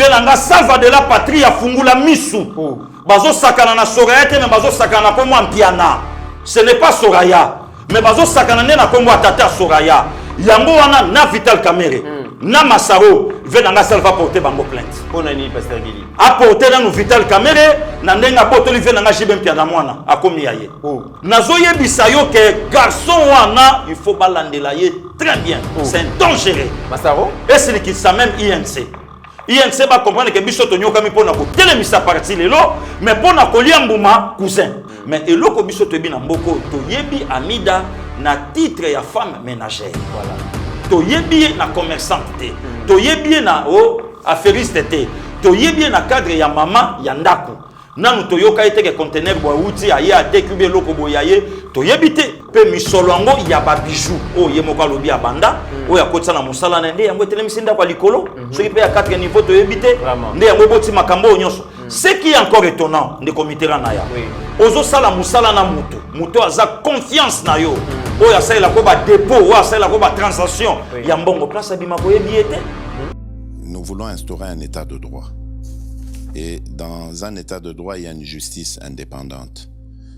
Venanga salva de la patrie ya fungula misu. Bazo sakana na Soraya te, mais bazo sakana comme Ampiana. Ce n'est pas Soraya, mais bazo sakana na comme Tata Soraya. Yango wana na Vital Kamerhe, na Masaro, venanga salva porter bango plainte. Bonani Pasteur Gili. Apporter na Vital Kamerhe, na ndenga botoli venanga jibe Mpiana mwana, akomi yaye. Nazo yebisa yo que garçon wana, il faut balandela ye très bien. C'est dangereux. Masaro? Et c'est qui ça même INC. INC va comprendre que biso tonyo kami pona ko telemisa parti lelo, mais pona ko liambuma cousin. Mais eloko biso to bi na mboko to yebi amida na titre ya femme ménagère. Voilà. To yebi na commerçante te. To yebi na affairiste te. To yebi na cadre ya mama ya ndako. Nanu to yoka ete ke conteneur bo uti aye adekube loko boyaye to yebite pe misolwango ya ba bijou o ye moka lobi abanda o ya kotsa na musala na nde yango telemisi nda kwa likolo soki pe ya 4 niveau to yebite nde yango boti makambo nyonso. Ce qui est encore étonnant de comité na ya ozo sala musala na muto aza confiance na yo o ya sala ko ba dépôt o ya sala ko ba transaction ya mbongo place abima ko yebiete. Nous voulons instaurer un état de droit. Et dans un état de droit, il y a une justice indépendante.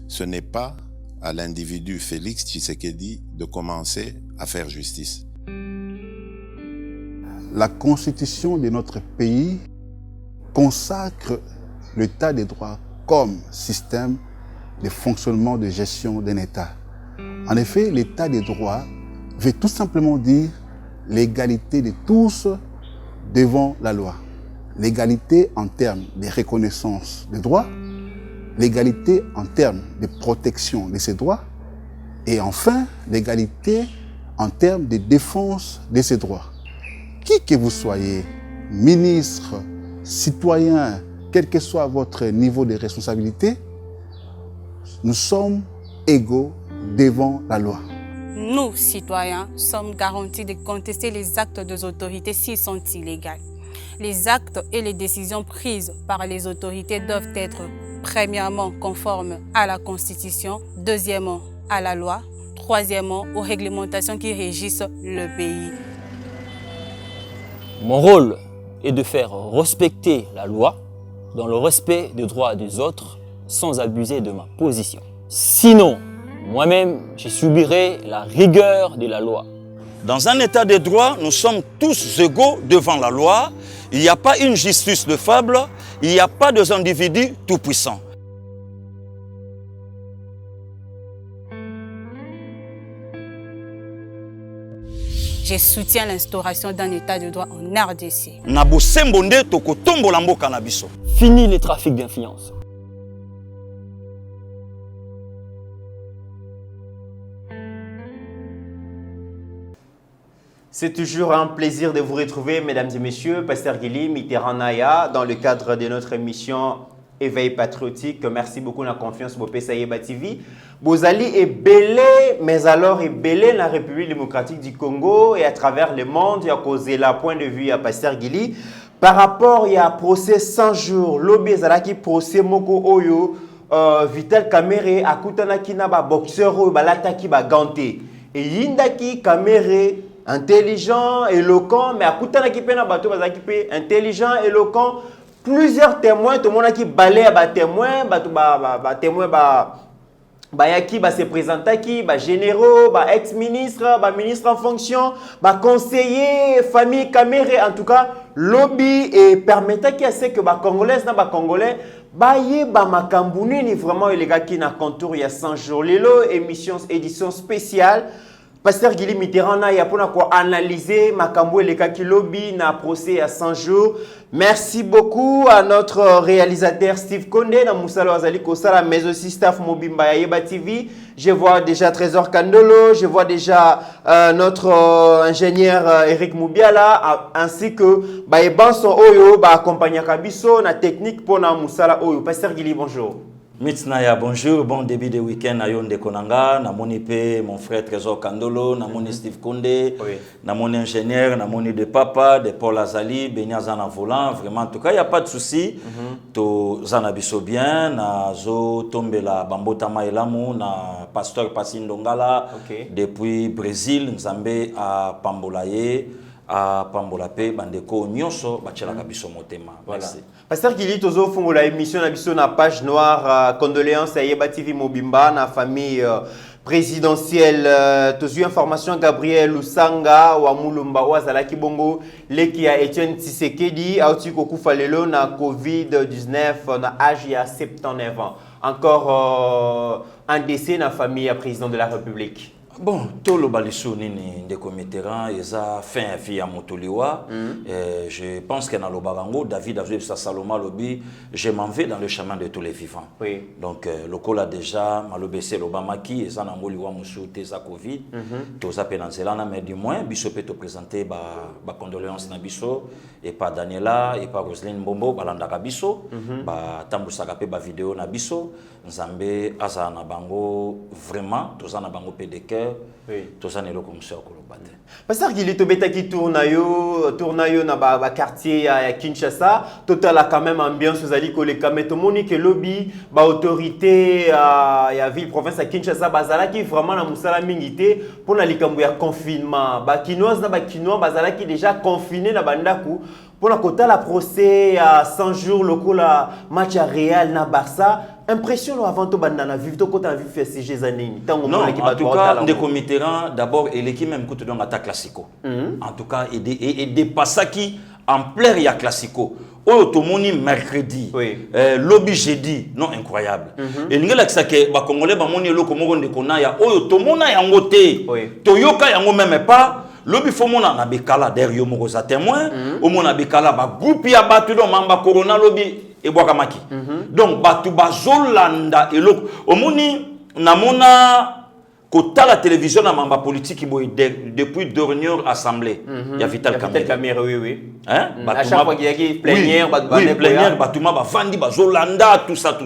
Ce n'est pas à l'individu Félix Tshisekedi de commencer à faire justice. La constitution de notre pays consacre l'état de droit comme système de fonctionnement de gestion d'un État. En effet, l'état de droit veut tout simplement dire l'égalité de tous devant la loi. L'égalité en termes de reconnaissance des droits, l'égalité en termes de protection de ces droits, et enfin, l'égalité en termes de défense de ces droits. Qui que vous soyez, ministre, citoyen, quel que soit votre niveau de responsabilité, nous sommes égaux devant la loi. Nous, citoyens, sommes garantis de contester les actes des autorités s'ils sont illégaux. Les actes et les décisions prises par les autorités doivent être premièrement conformes à la Constitution, deuxièmement à la loi, troisièmement aux réglementations qui régissent le pays. Mon rôle est de faire respecter la loi dans le respect des droits des autres sans abuser de ma position. Sinon, moi-même, je subirai la rigueur de la loi. Dans un état de droit, nous sommes tous égaux devant la loi. Il n'y a pas une justice de faible, il n'y a pas des individus tout-puissants. Je soutiens l'instauration d'un état de droit en RDC. Fini les trafics d'influence. C'est toujours un plaisir de vous retrouver, mesdames et messieurs. Pasteur Gili Mitterrand Naya, dans le cadre de notre émission Éveil patriotique. Merci beaucoup de la confiance pour PSAYeba TV. Bozali est belé, mais alors est belé la République démocratique du Congo et à travers le monde. Il y a causé la point de vue à Pasteur Gili. Par rapport à procès 100 jours, l'obé zalaki procès moko oyo, Vital Kamerhe akutanaki na ba boxeur oyo balataki ba ganté. Et yindaki Kamerhe intelligent, éloquent, mais à Koutanaki pena bateau bazaki pe intelligent, éloquent, plusieurs témoins, tout le monde qui balait à témoins, témoins yaki se présenta qui généraux, ex-ministre, ministre en fonction, conseiller, famille Kamerhe, en tout cas lobby et permettait qu'il y a ce que congolais na congolais baye makambouni ni vraiment les gars qui na contour il y a 100 jours lelo édition spéciale. Pasteur Gili Mitterrand na ya pona ko analyser makambo eleka ki lobby na procès à 100 jours. Merci beaucoup à notre réalisateur Steve Konde na Moussalo Azali Kosala mais aussi staff Mobimba ya Yeba TV. Je vois déjà Trésor Kandolo, je vois déjà notre ingénieur Eric Moubiala ainsi que Baebanson Oyo accompagner Kabiso na technique pona Moussala Oyo. Pasteur Gili, bonjour. Mitnaya, bonjour, bon début de week-end à Yonde Konanga, na moni pe mon frère Trésor Kandolo, na moni Steve Konde, na moni ingénieur, na moni de papa, de Paul Azali, Benya Zana volant, vraiment en tout cas il n'y a pas de souci. To Zana biso bien, na zo tombela Bambota Maelamu, na pasteur Passindongala, depuis Brésil, Nzambe à Pambolaye. a pambola pe bandeko nyonso bachelaka biso motema. Merci. Pasteur Gili tozo fungo la émission na biso na page noire condoléances à Yeba TV Mobimba na famille présidentielle tozu information Gabriel Lusanga wa Mulumba wa Zalaki Bongo leki ya Etienne Tshisekedi auti kokufa lelo na COVID-19 na âge ya 79 ans. Encore un décès na famille à président de la République. Bon, tout le balisou nini de Mitterrand, ils ont fait un film à Motoliwa. Je pense que dans le Barango, David a vu sa Saloma Lobby, je m'en vais dans le chemin de tous les vivants. Oui. Donc, le col a déjà, Malobessé, l'Obamaki, ils ont Moliwa Moussou, Tesa Covid, tous à Pénanzelana, mais du moins, Bisso peut te présenter ma condoléance na Bisso, et pas Daniela, et pas Roselyne Bombo, Balandaka Bisso, Tambusakape, ba vidéo na Bisso, Nzambe, Aza na Bango, vraiment, tous en Bango PDK. Tous en comme ça Pasteur Gili Tobeta qui tourne na ba quartier à Kinshasa, total a quand même ambiance aux ali koleka mais tout monde que lobby ba autorité ya ville province à Kinshasa bazala qui vraiment na musala mingité pour na likambo ya confinement ba kinoise na ba kinois bazala qui déjà confiné na bandaku pour la kota la procès à 100 jours locaux la match à Real na Barça. Impression avant tout bandana vivre to kota vivre faire ces années. Non, en tout cas, Ndeko Mitterrand d'abord et l'équipe même coûte donc attaque classico. En tout cas et dépasse qui en plein il y a classico. Automoni mercredi, lobby jeudi, non incroyable. Et n'ingela que ba congolais ba moni loko moko ndeko na ya automona yango te. Toyoka yango même pas. Lobby faut mona na bekala derrière moko za témoin, au mona bekala ba groupe ya batu do mamba corona lobby et boakamaki. Donc batu bazolanda et loko omoni namona kota la télévision na mamba politique depuis dernière assemblée. Il y a Vital Kamerhe. Oui. Hein? À chaque fois qu'il y a plénière, plénière, batuma ba vandi bazolanda tout ça.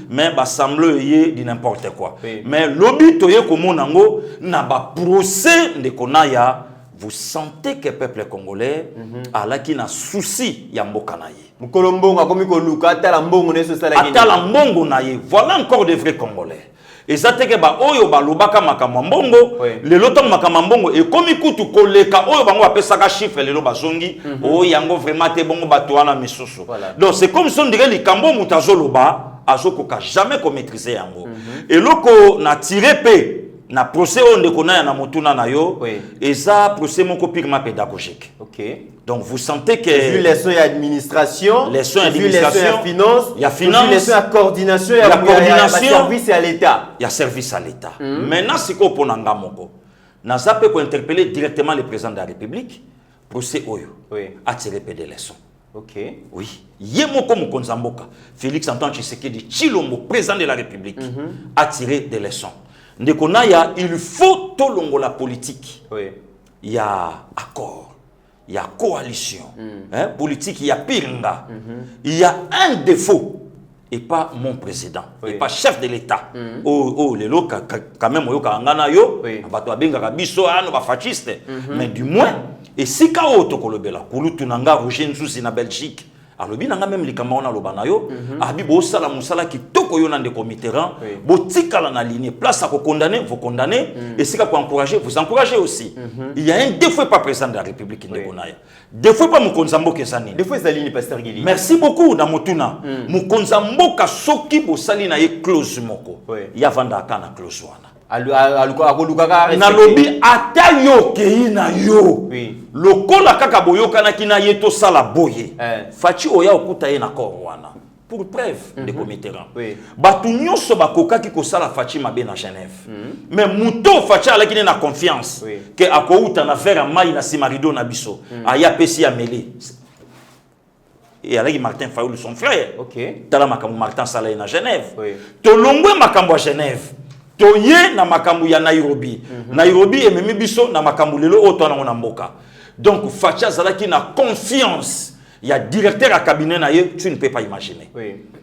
Mais ba semble y di n'importe quoi. Mais lobby toye komonango na ba procès de konaya. Vous sentez que le peuple congolais a là qui n'a souci ya mboka na ye. Mukolombonga komi ko luka atala mbongo ne so sala ngene. Atala mbongo na ye. Voilà encore des vrais Congolais. Et ça te que ba oyo ba lobaka makama mbongo, le loto makama mbongo et komi kutu koleka oyo bango apesaka chiffre le lo bazongi, o yango vraiment te bongo batoana misusu. Donc c'est comme si on dirait les kambo mutazoloba azoko ka jamais ko maîtriser yango. Et loko na tiré pe na procès on dekona na motuna na yo et ça procès mon purement pédagogique. OK. Donc vous sentez que vu les soins d'administration, les soins d'administration, il y a finance, les soins de coordination, il y a service à l'État. Il y a service à l'État. Maintenant c'est quoi pour nanga moko? Na zape ko interpeller directement le président de la République procès oyo. A tiré des leçons. OK. Oui. Yemoko Mukonzamboka, Félix Antoine Tshisekedi Tshilombo président de la République a tiré des leçons. Ndekonaya, il faut tout longo la politique. Il y a accord, il y a coalition, politique, il y a piringa. Il y a un défaut, et pas mon président, et pas chef de l'État. Les lots, quand même, mais du moins, et si Kao Tokolobela, Kulutunanga, Roger Nzouzi na Belgique, alors bien même les camarades lobanayo abi bo sala musala ki toko yo na Ndeko Mitterrand botika la na ligne place à condamner vous condamner et c'est pour encourager vous encourager aussi. Il y a un défaut pas président de la République Ndeko Naya défaut pas Mukonzambo kesani défaut ezali pasteur Gili. Merci beaucoup na motuna Mukonzambo ka soki bo sali na ye close moko ya vanda kana close wana na lobi ata yo kei na yo lokola kaka boyoka na kina yeto sala boye fachi oya okuta ye na korwana pour preuve de Mitterrand batu nyonso bakokaki ko sala fachi mabe na Genève mais muto fachi ala kine na confiance que akouta na faire mai na simarido na biso aya pesi ya meli et avec Martin Fayoul son frère tala makambo Martin sala na Genève to longwe makambo à Genève toye na makambu ya Nairobi. Nairobi ememi biso na makambu lelo oto na mboka. Donc Facha zalaki na confiance. Il y a directeur à cabinet na ye, tu ne peux pas imaginer.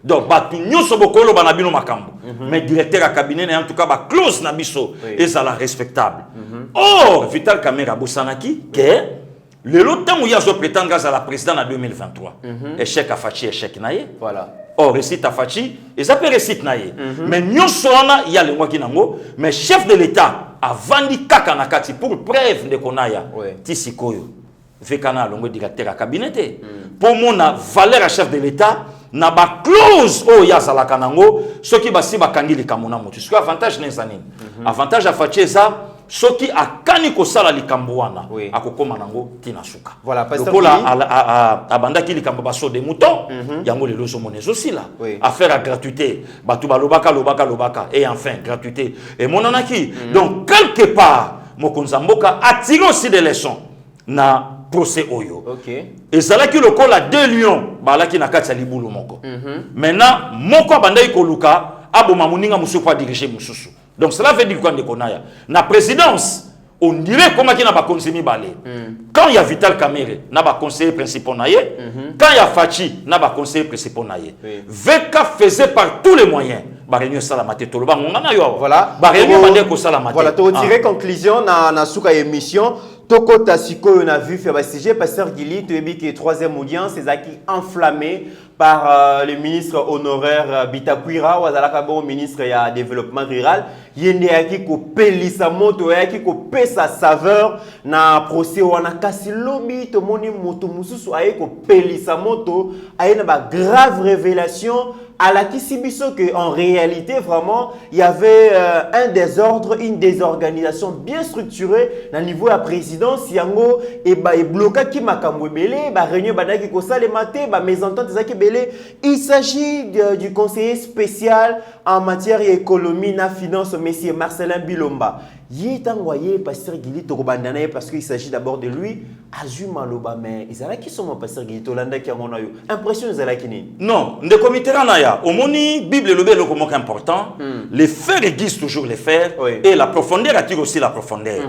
Donc batu nyoso bokolo bana bino makambu. Mais directeur à cabinet na en tout cas ba close na biso et ça la respectable. Or Vital Kamerhe bosanaki que lelo temps où il y a zo prétendre à la présidente en 2023. Échec à Fachi échec na ye. Voilà. Or, récite à Fachi, et ça peut réciter naïe. Mais nous sommes il y a le mois qui n'ango, mais chef de l'État a vendu kaka nakati pour preuve de konaya. Tisikoyo. vekana longo directeur à cabinet pour mon valeur à chef de l'état na ba clause o ya sala kanango soki basi bakangi likambo na motu. Ce avantage nezanini avantage à Facheza soki akani ko sala likambo wana akokoma nango tina suka. Voilà, pasteur Lokola abanda ki likambo baso de mouton yango lelo so monezo sila affaire à gratuité batu balobaka lobaka et enfin gratuité et monanaki donc quelque part mokonzamboka attire aussi des leçons na procès oyo. Et ça là qui le colle à 2 lions balaki na kati ya libulu moko. Maintenant moko abandai ko luka aboma muninga musu kwa diriger mususu. Donc cela veut dire quoi ndekonaya na présidence on dirait comment qui n'a pas conseiller balé. Quand il y a Vital Kamerhe n'a pas conseiller principal naie, quand il y a Fachi n'a pas conseiller principal naie. Veka faisait par tous les moyens ba réunion salamate toloba ngana yo. Voilà. Ba réunion bande ko salamate. Voilà, tu tirer conclusion na suka émission. Toko Tasiko, on a vu faire sujet, pasteur Guili, tu as dit que 3e audience, c'est acquis enflammé par le ministre honoraire Bitakwira, ou Azalakabo, ministre du développement rural. Il y a qui pèle sa moto, il y a qui pèle sa saveur. Na procès ou na kasi lobby, to moni moto mususu aye ko pèle sa moto, aye na ba grave révélation. À la Kissibiso que en réalité vraiment il y avait un désordre, une désorganisation bien structurée au niveau de la présidence yango et bloqué qui makambo belé ba réunion banaki ko sale maté ba mésentente zaki belé. Il s'agit du conseiller spécial en matière économie na finance monsieur Marcelin Bilomba. Il est envoyé pasteur Guili Tokobandana parce qu'il s'agit d'abord de lui. Azuma Loba, mais ils ont qui sont mon pasteur Guili Tolanda qui a mon aïe. Impression ils ont qui ni. Non, de comité naya. Au moni Bible le bel comment important. Les faits aiguisent toujours les faits et la profondeur attire aussi la profondeur.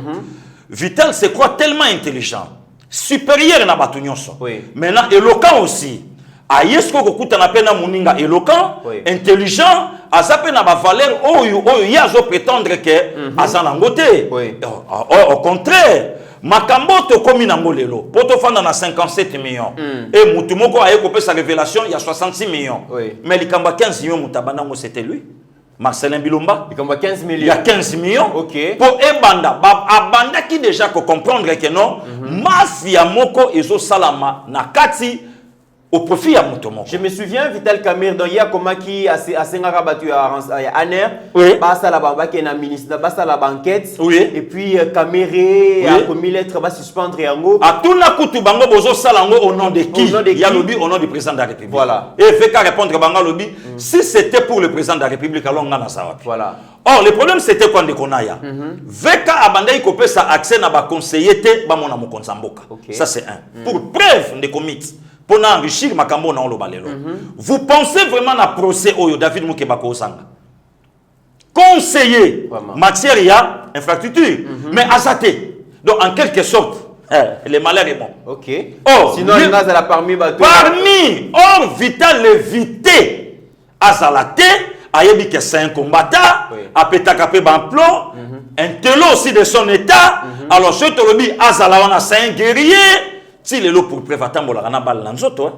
Vital se croit tellement intelligent, supérieur na batunyonso. Maintenant éloquent aussi. Ayesko kokuta na pena muninga éloquent, intelligent, azape na ba valeur oyo yazo prétendre que azana ngote. Au contraire, makambo to komi na ngolelo. Poto fanda na 57 millions. Et mutumoko aye kopé sa révélation il y a 66 millions. Mais likamba 15 millions mutabana ngo c'était lui. Marcelin Bilomba. Likamba 15 millions. Il y a 15 millions. Pour ebanda, abanda qui déjà ko comprendre que non, mafia moko ezo salama na kati au profit à Moutomo. Je me souviens, Vital Kamerhe, dans Y'a Komaki, à Sengarabattu à Aner, Bassa la banque et la ministre, Bassa la banquette, et puis Kamerhe a commis lettre, va suspendre Yango. À tout la coutu bango bozo salango au nom de qui? Il y a lobby au nom du président de la République. Voilà. Et fait qu'à répondre bango lobby, si c'était pour le président de la République, alors on a ça. Voilà. Or, le problème c'était quand de Konaya. Veka abanda y kopé sa accès na ba conseiller te ba mona mokonzamboka. Ça c'est un. Pour preuve de commit. Pour enrichir makambo na olobalelo. Vous pensez vraiment à procès oyo David Mukebako Osanga? Conseiller matière il y a infrastructure mais azaté. Donc en quelque sorte le malheur est bon. Or sinon il y a parmi or Vital l'évité azalate ayebi que c'est un combattant a pétakape ban plan un telo aussi de son état alors ce tolobi azalawana c'est un guerrier. Si les lots pour prévatant bolagana bal nanzoto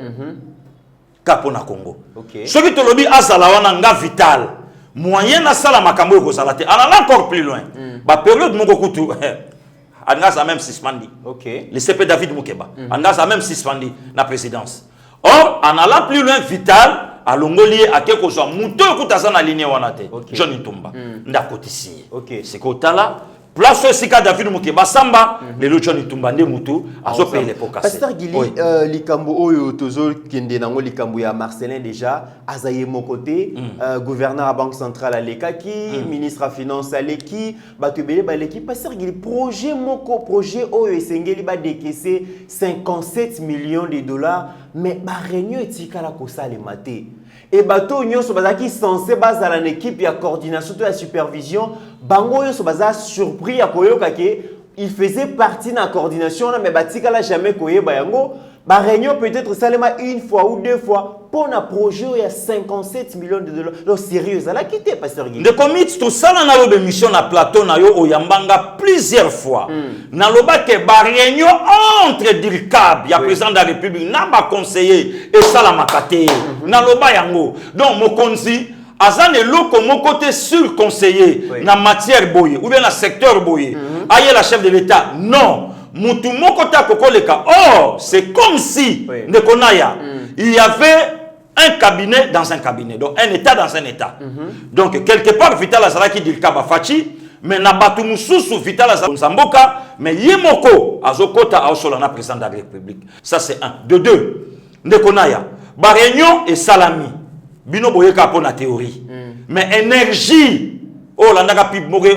Capo na Congo. Ce qui te lobby azalawana nga Vital moyen na sala makambo ko salate ala encore plus loin. Ba période moko kutu anga ça même suspendé. Le CP David Mukeba anga ça même suspendé na présidence. Or en allant plus loin Vital a longolier à quelque chose muto kutaza na ligne wana te. John Itumba ndakotisi. C'est kotala place sika David Mukeba samba les lochon Itumba nde mutu azo payer les pots cassés. Pasteur Guili likambo oyo tozo kende nango likambo ya Marcelin déjà azaye mon côté gouverneur à Banque centrale à l'Ekaki ministre à finance à l'Eki batubele ba l'Eki Pasteur Guili projet moko projet oyo esengeli ba décaisser 57 millions de dollars mais ba réunion etika la kosala maté. Et bateau nyonso bazaki censé baza la équipe ya coordination de la supervision bango nyonso baza surpris ya koyoka ke il faisait partie de la coordination mais batika la jamais koyeba yango ba réunion peut-être seulement une fois ou deux fois pour un projet il y a 57 millions de dollars. Donc sérieux ça l'a quitté pasteur Guili. De commit tout ça na lo mission na plateau na yo oyambanga plusieurs fois. Na loba ke ba réunion entre Dirkab ya président de la République na ba conseiller et ça la makate. Na loba yango. Donc mokonzi azane loko mon côté sur conseiller na matière boye ou bien na secteur boye. Aye la chef de l'État non. mutu moko ta kokoleka. Oh, c'est comme si Ndekonaya, il y avait un cabinet dans un cabinet, donc un état dans un état. Donc quelque part Vital Azalaki dit Kaba Fachi, mais na batu mususu Vital Azalaki Zamboka, mais Yemoko Azokota Aosolana président de la République. Ça c'est un. De deux, Ndekonaya, ba réunion et salami. Bino boyeka pour la théorie. Mais énergie, oh la naga pib moge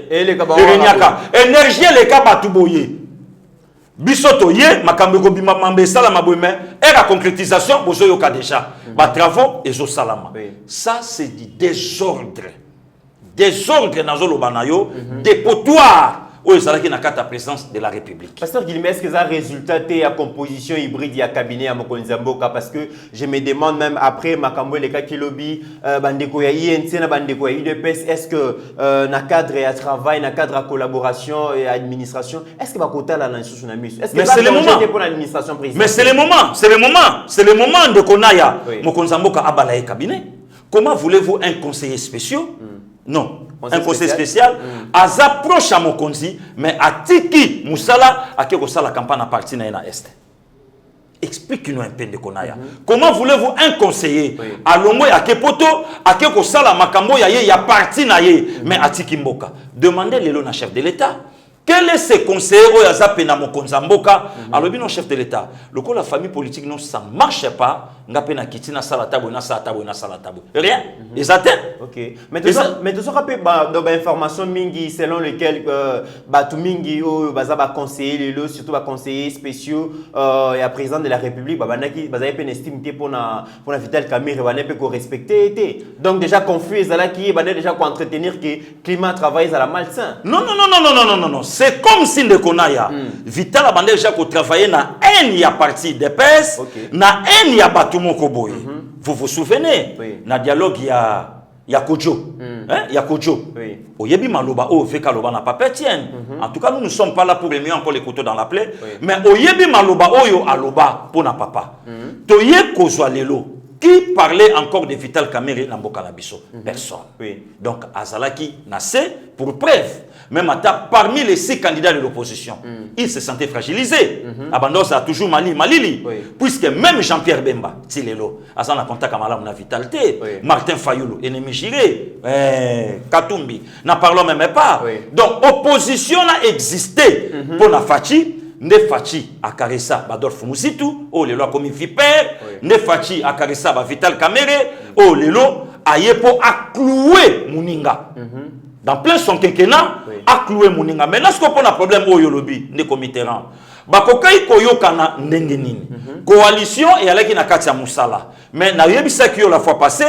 énergie les ka batu boye. Bisoto ye makambeko bima mambe salama boye mais et la concrétisation bozo yoka déjà. Ba travaux et zo salama. Ça c'est du désordre. Désordre dans le banayo, dépotoir. Où est-ce qu'il y a la présence de la République? Pasteur Guillemet, est-ce que ça a résulté à composition hybride et à cabinet à Mokonzamboka? Parce que je me demande même après Makambo les cas qui lobby, Bandeko ya INC, Bandeko ya UDPS, est-ce que na cadre à travail, na cadre à collaboration et à administration, est-ce que Bakota la nation sur la mission? Est-ce que c'est le moment pour l'administration présidentielle? Mais c'est le moment de Konaya Mokonzamboka abalaye cabinet. Comment voulez-vous un conseiller spécial? Non, un conseil spécial. Aza proche à Mokonzi, mais à Tiki Moussala, à qui la campagne à partir de l'Est. Explique-nous un peu de Konaya. Comment voulez-vous un conseiller à Lomwe, à Kepoto, à qui la Makambo, il y a parti mais à Tiki Mboka? Demandez le chef de l'État. Quel est ce conseiller au Yazapena Mokonzamboka? Alors, bien, chef de l'État, le coup, la famille politique, non, ça ne marche pas. Ngapena kitina salatabo na salatabo na salatabo. Rien. Ils atteignent. Ok. Mais tout ça rappelle dans l'information mingi selon lequel tout mingi ou bazaba conseiller le surtout ba conseillers spéciaux et à président de la République banaki bazay pen estime pour na Vital Kamerhe bané peut respecter. Donc déjà confus là qui bané déjà pour entretenir que climat travail à la malsain. Non. C'est comme si Ndekonaya Vital a bandé déjà pour travailler na un ya parti des PES, na un ya batu. Vous vous souvenez, dans le dialogue, il y a Kodjo. Il y a Kodjo. Oyebi Maloba, Veka Loba n'a pas pertienne. En tout cas, nous ne sommes pas là pour remuer encore les couteaux dans la plaie. Mais Oyebi Maloba, Oyo Aloba, pour na papa. Toye Kozwa Lelo. Qui parlait encore de Vital Kamerhe Namboka Nabiso? Personne. Donc, Azalaki Nassé, pour preuve, même parmi les 6 candidats de l'opposition, il se sentait fragilisé. Abandos a toujours Malili. Puisque même Jean-Pierre Bemba, Tilelo, Azana contact avec la vitalité, Martin Fayoulou, ennemi giré, Katumbi, n'en parlons même pas. Donc, opposition a existé pour la Fachi. Nefachi Akaressa Badolf Moussitou, oh lelo a commis vipère, Nefachi Akaressa Vital Kamerhe, oh lelo ayepo a cloué Mouninga. Dans plein son quinquennat, a cloué Mouninga. Maintenant, ce qu'on a un problème au Yolobi, ne committeront. Bakokai Koyokana Nengenini. Coalition et avec na Katia Moussala. Mais na yebisa ki la fois passée,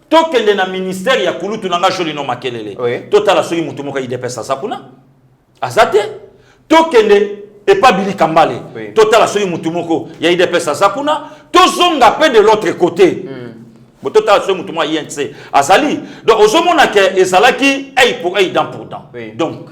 tokende na ministère ya kulutu nanga jolino makelele. Total a soyi mutumoka idepesa sapuna. Azate. Tokende et pas Billy Kambale. Total a soyi mutumoko ya idepesa sapuna. Tozonga pe de l'autre côté. Total a soyi mutumoka INC. Azali. Donc ozomona ke ezalaki œil pour œil, dent pour dent. Donc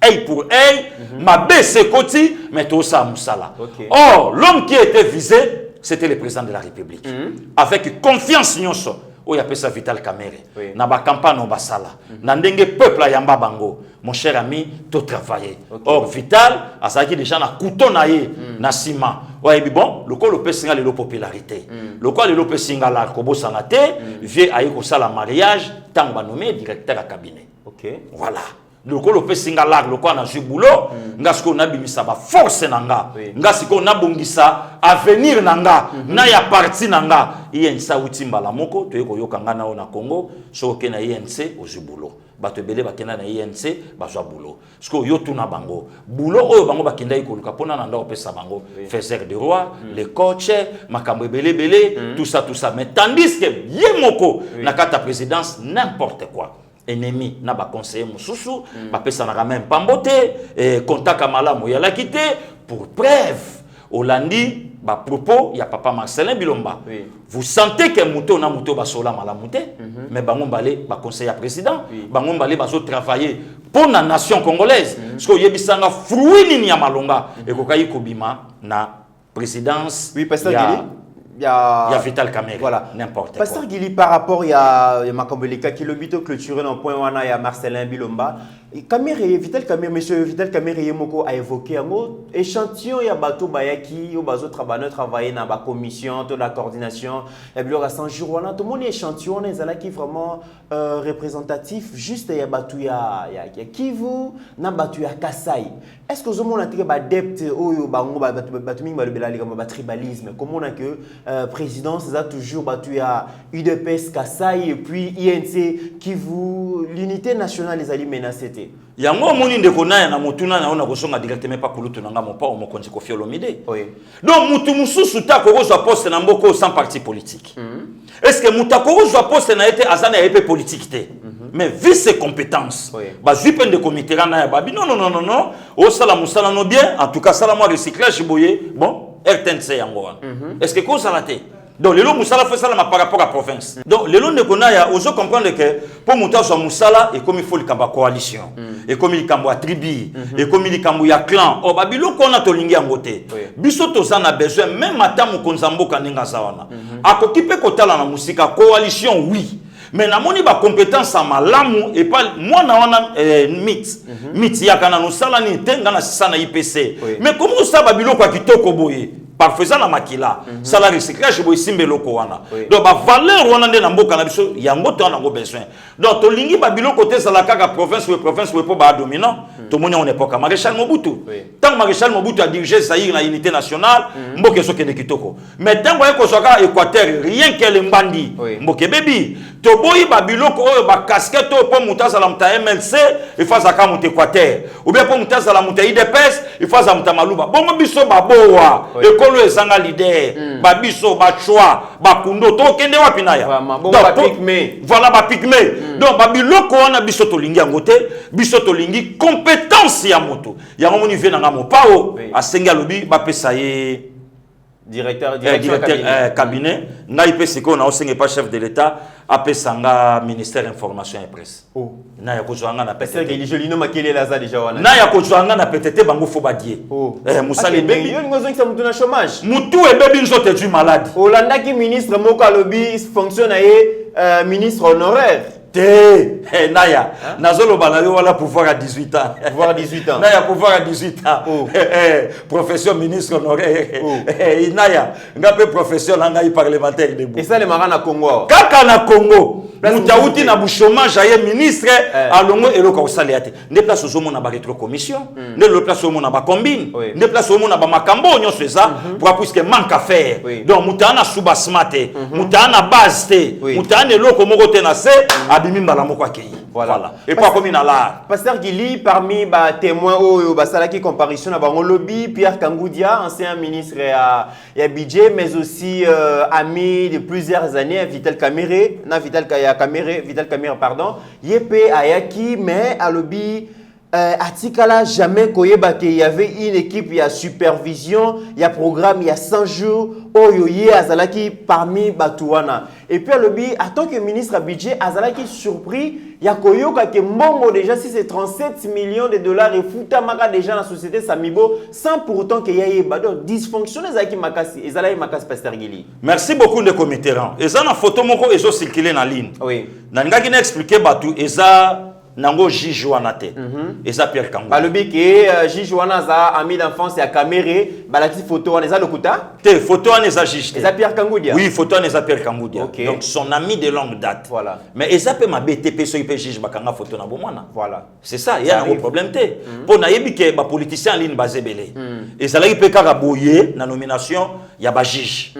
œil pour œil, ma baisse côté, mais tout ça Moussala. Or, l'homme qui était visé, c'était le président de la République. Avec confiance, il y a ça Vital Kamerhe. Dans la campagne, on va ça là. Dans le peuple, à Yamba Bango. Mon cher ami, tout travailler. Or, Vital, à ça qui déjà na couteau naïe, na ciment. Ouais, bon, le col singa le popularité. Le col le singa la kobo sanate, vient à ça la mariage, tant va nommer directeur à cabinet. Voilà. Le col singa la le quoi na jubulo, ngasko na bimisa ba force nanga. Ngasiko na bongisa avenir nanga, na ya parti nanga. INC utimba la moko, to yeko yokanga na na Congo, so ke na INC au jubulo. Bato belé bakenda na INC bazwa boulot. Sko yo tuna bango. Boulot oyo bango bakenda ikoluka pona na ndao pesa bango. Faiseur de roi, les coachs, makambo belé, tout ça. Mais tandis que yemoko na kata présidence n'importe quoi. Ennemi na ba conseiller mususu, ba pesa na même pambote, contact amala mo yala quitté pour preuve. Olandi ba propos ya papa Marcelin Bilomba. Vous sentez que muto na muto ba sola malamute, mais bango balé ba conseiller président, bango balé ba so travailler pour la nation congolaise. Parce que yebisanga fruit ni ya malonga et kokai kobima na présidence. Oui, pasteur Guili. Il y a Vital Kamerhe. Voilà. N'importe quoi. Pasteur Guili, par rapport, il y a Makamboleka qui l'obito clôturé dans le point où il y a Marcelin Bilomba. Vital Kamerhe, monsieur Vital Kamerhe Yemoko a évoqué un mot échantillon, il y a Bato Bayaki, il y a travaillé dans la commission, dans la coordination, il y a 100 jours, tout le monde est échantillon, il y a qui vraiment représentatif, juste il y a Bato, il y a Kivu, il y a Bato, il y a Kasai. Est-ce que vous avez des adeptes au tribalisme? Comment on a que président, c'est toujours battu à UDPS, Kassai et puis INC qui vous l'unité nationale les alliés menacés. Yango moni ndeko na na motuna na ona kosonga directement pa kulutu na ngamo pa omo konzi Koffi Olomide. Oui. Donc mutu mususu ta ko zo poste na mboko sans parti politique. Est-ce que muta ko zo poste na été azana ya épée politique té? Mais vu ses compétences, ba zupen de comité na ya babi non o sala musala no bien en tout cas sala mo recyclage boye bon RTNC yango. Est-ce que ko sala té? Donc, les lots Moussala fait ça par rapport à la province. Donc, les lots ne connaissent pas, vous comprendre que pour monter sur Moussala, et comme il faut le cambo coalition, et comme il cambo tribu, et comme il cambo ya clan, oh, babilo qu'on a tolingi en côté. Bisoto ça n'a besoin, même matin mon konzambo kaninga sawana. A kokipe kotala na musika coalition, oui. Mais na moni ba compétence à malamu et pas moi na wana mythe ya kana no sala ni tenga na sisa na IPC. Mais comment ça babilo kwa kitoko boye? Par faisant la makila, ça la recyclage boy simbeloko wana. Donc ba valeur wana nde na mboka na biso yango to na ngo besoin. Donc to lingi babilo côté ça la kaka province ou po ba dominant. To moni on époque Maréchal Mobutu. Tant Maréchal Mobutu a dirigé Zaïre na unité nationale, mboke so kende kitoko. Mais tant ko soka Équateur rien que le mbandi. Mboke baby, to boy babilo ko ba casquette po mutaza la mta MLC, il faut ça monter Équateur. Ou bien po mutaza la mta IDPS, il faut ça mta Maluba. Bongo biso baboa. Kolo ezanga leader babiso ba choix ba kundo to kende wapi na ya voilà ba pygmée donc babiloko wana biso to lingi yango te biso to lingi compétence ya moto yango moni vient nga mo pao asenga lobi ba pesa ye directeur cabinet ngai pesa ko na osenga pas chef de l'état apesanga ministère information et presse na ya kozwanga na peut-être que je lino makele laza déjà wana na ya kozwanga na peut-être bango fo badie musale bebi yo ngozo ki mutu na chômage mutu e bebi nzote du malade Olanda ki ministre moko alobi fonction na ye ministre honoraire te naya nazolo balayo wala pouvoir à 18 ans pouvoir à 18 ans naya pouvoir à 18 ans profession ministre honoraire naya ngape profession na ngai parlementaire de et ça le mara na Congo kaka na Congo mutauti na bu chômage aye ministre alongo eloko osale ate ne place ozo mona ba rétro commission ne le place ozo mona ba combine ne place ozo mona ba makambo nyonso eza pour puisque manque à faire donc mutana suba smart mutana base te mutana eloko moko te na se voilà. Et pas comme il a là. Pasteur Guili, parmi les témoins au Basalaki comparution à Bango Lobby, Pierre Kangoudia, ancien ministre à budget, mais aussi ami de plusieurs années, Vital Kamerhe, pardon, Yepé Ayaki, mais à Lobby. Atikala jamais il y avait une équipe, il y a supervision, il y a programme, il y a 100 jours, Oyoye Azalaki parmi Batouana. Et puis à l'objet, en tant que ministre à budget, Azalaki surpris, il y a Koyoka qui mongo déjà si c'est 37 millions de dollars et foutamaka déjà dans la société Samibo, sans pourtant qu'il y ait donc dysfonction Azalaki Makasi, Azalaki Makasi Pasteur Guili. Merci beaucoup de committérants. Et ça, la photo moko est circulé dans la ligne. Oui. Nanga qui n'a expliqué Batou, et ça. Nango Jijuana te. Et ça Pierre Kangou. Balobi que Jijuana za ami d'enfance à Kamerhe, balati photo eza lokuta. Te photo eza Jijuana. Eza Pierre Kangoudia. Oui, photo eza Pierre Kangoudia. Okay. Donc son ami de longue date. Voilà. Mais eza pe ma BTP so ipe Jijuana bakanga photo na bomwana. Voilà. C'est ça, il y a un problème te. Pour na yebi ke ba politicien en ligne bazebele. Et ça là il peut karaboyer na nomination, il y a ba Jige.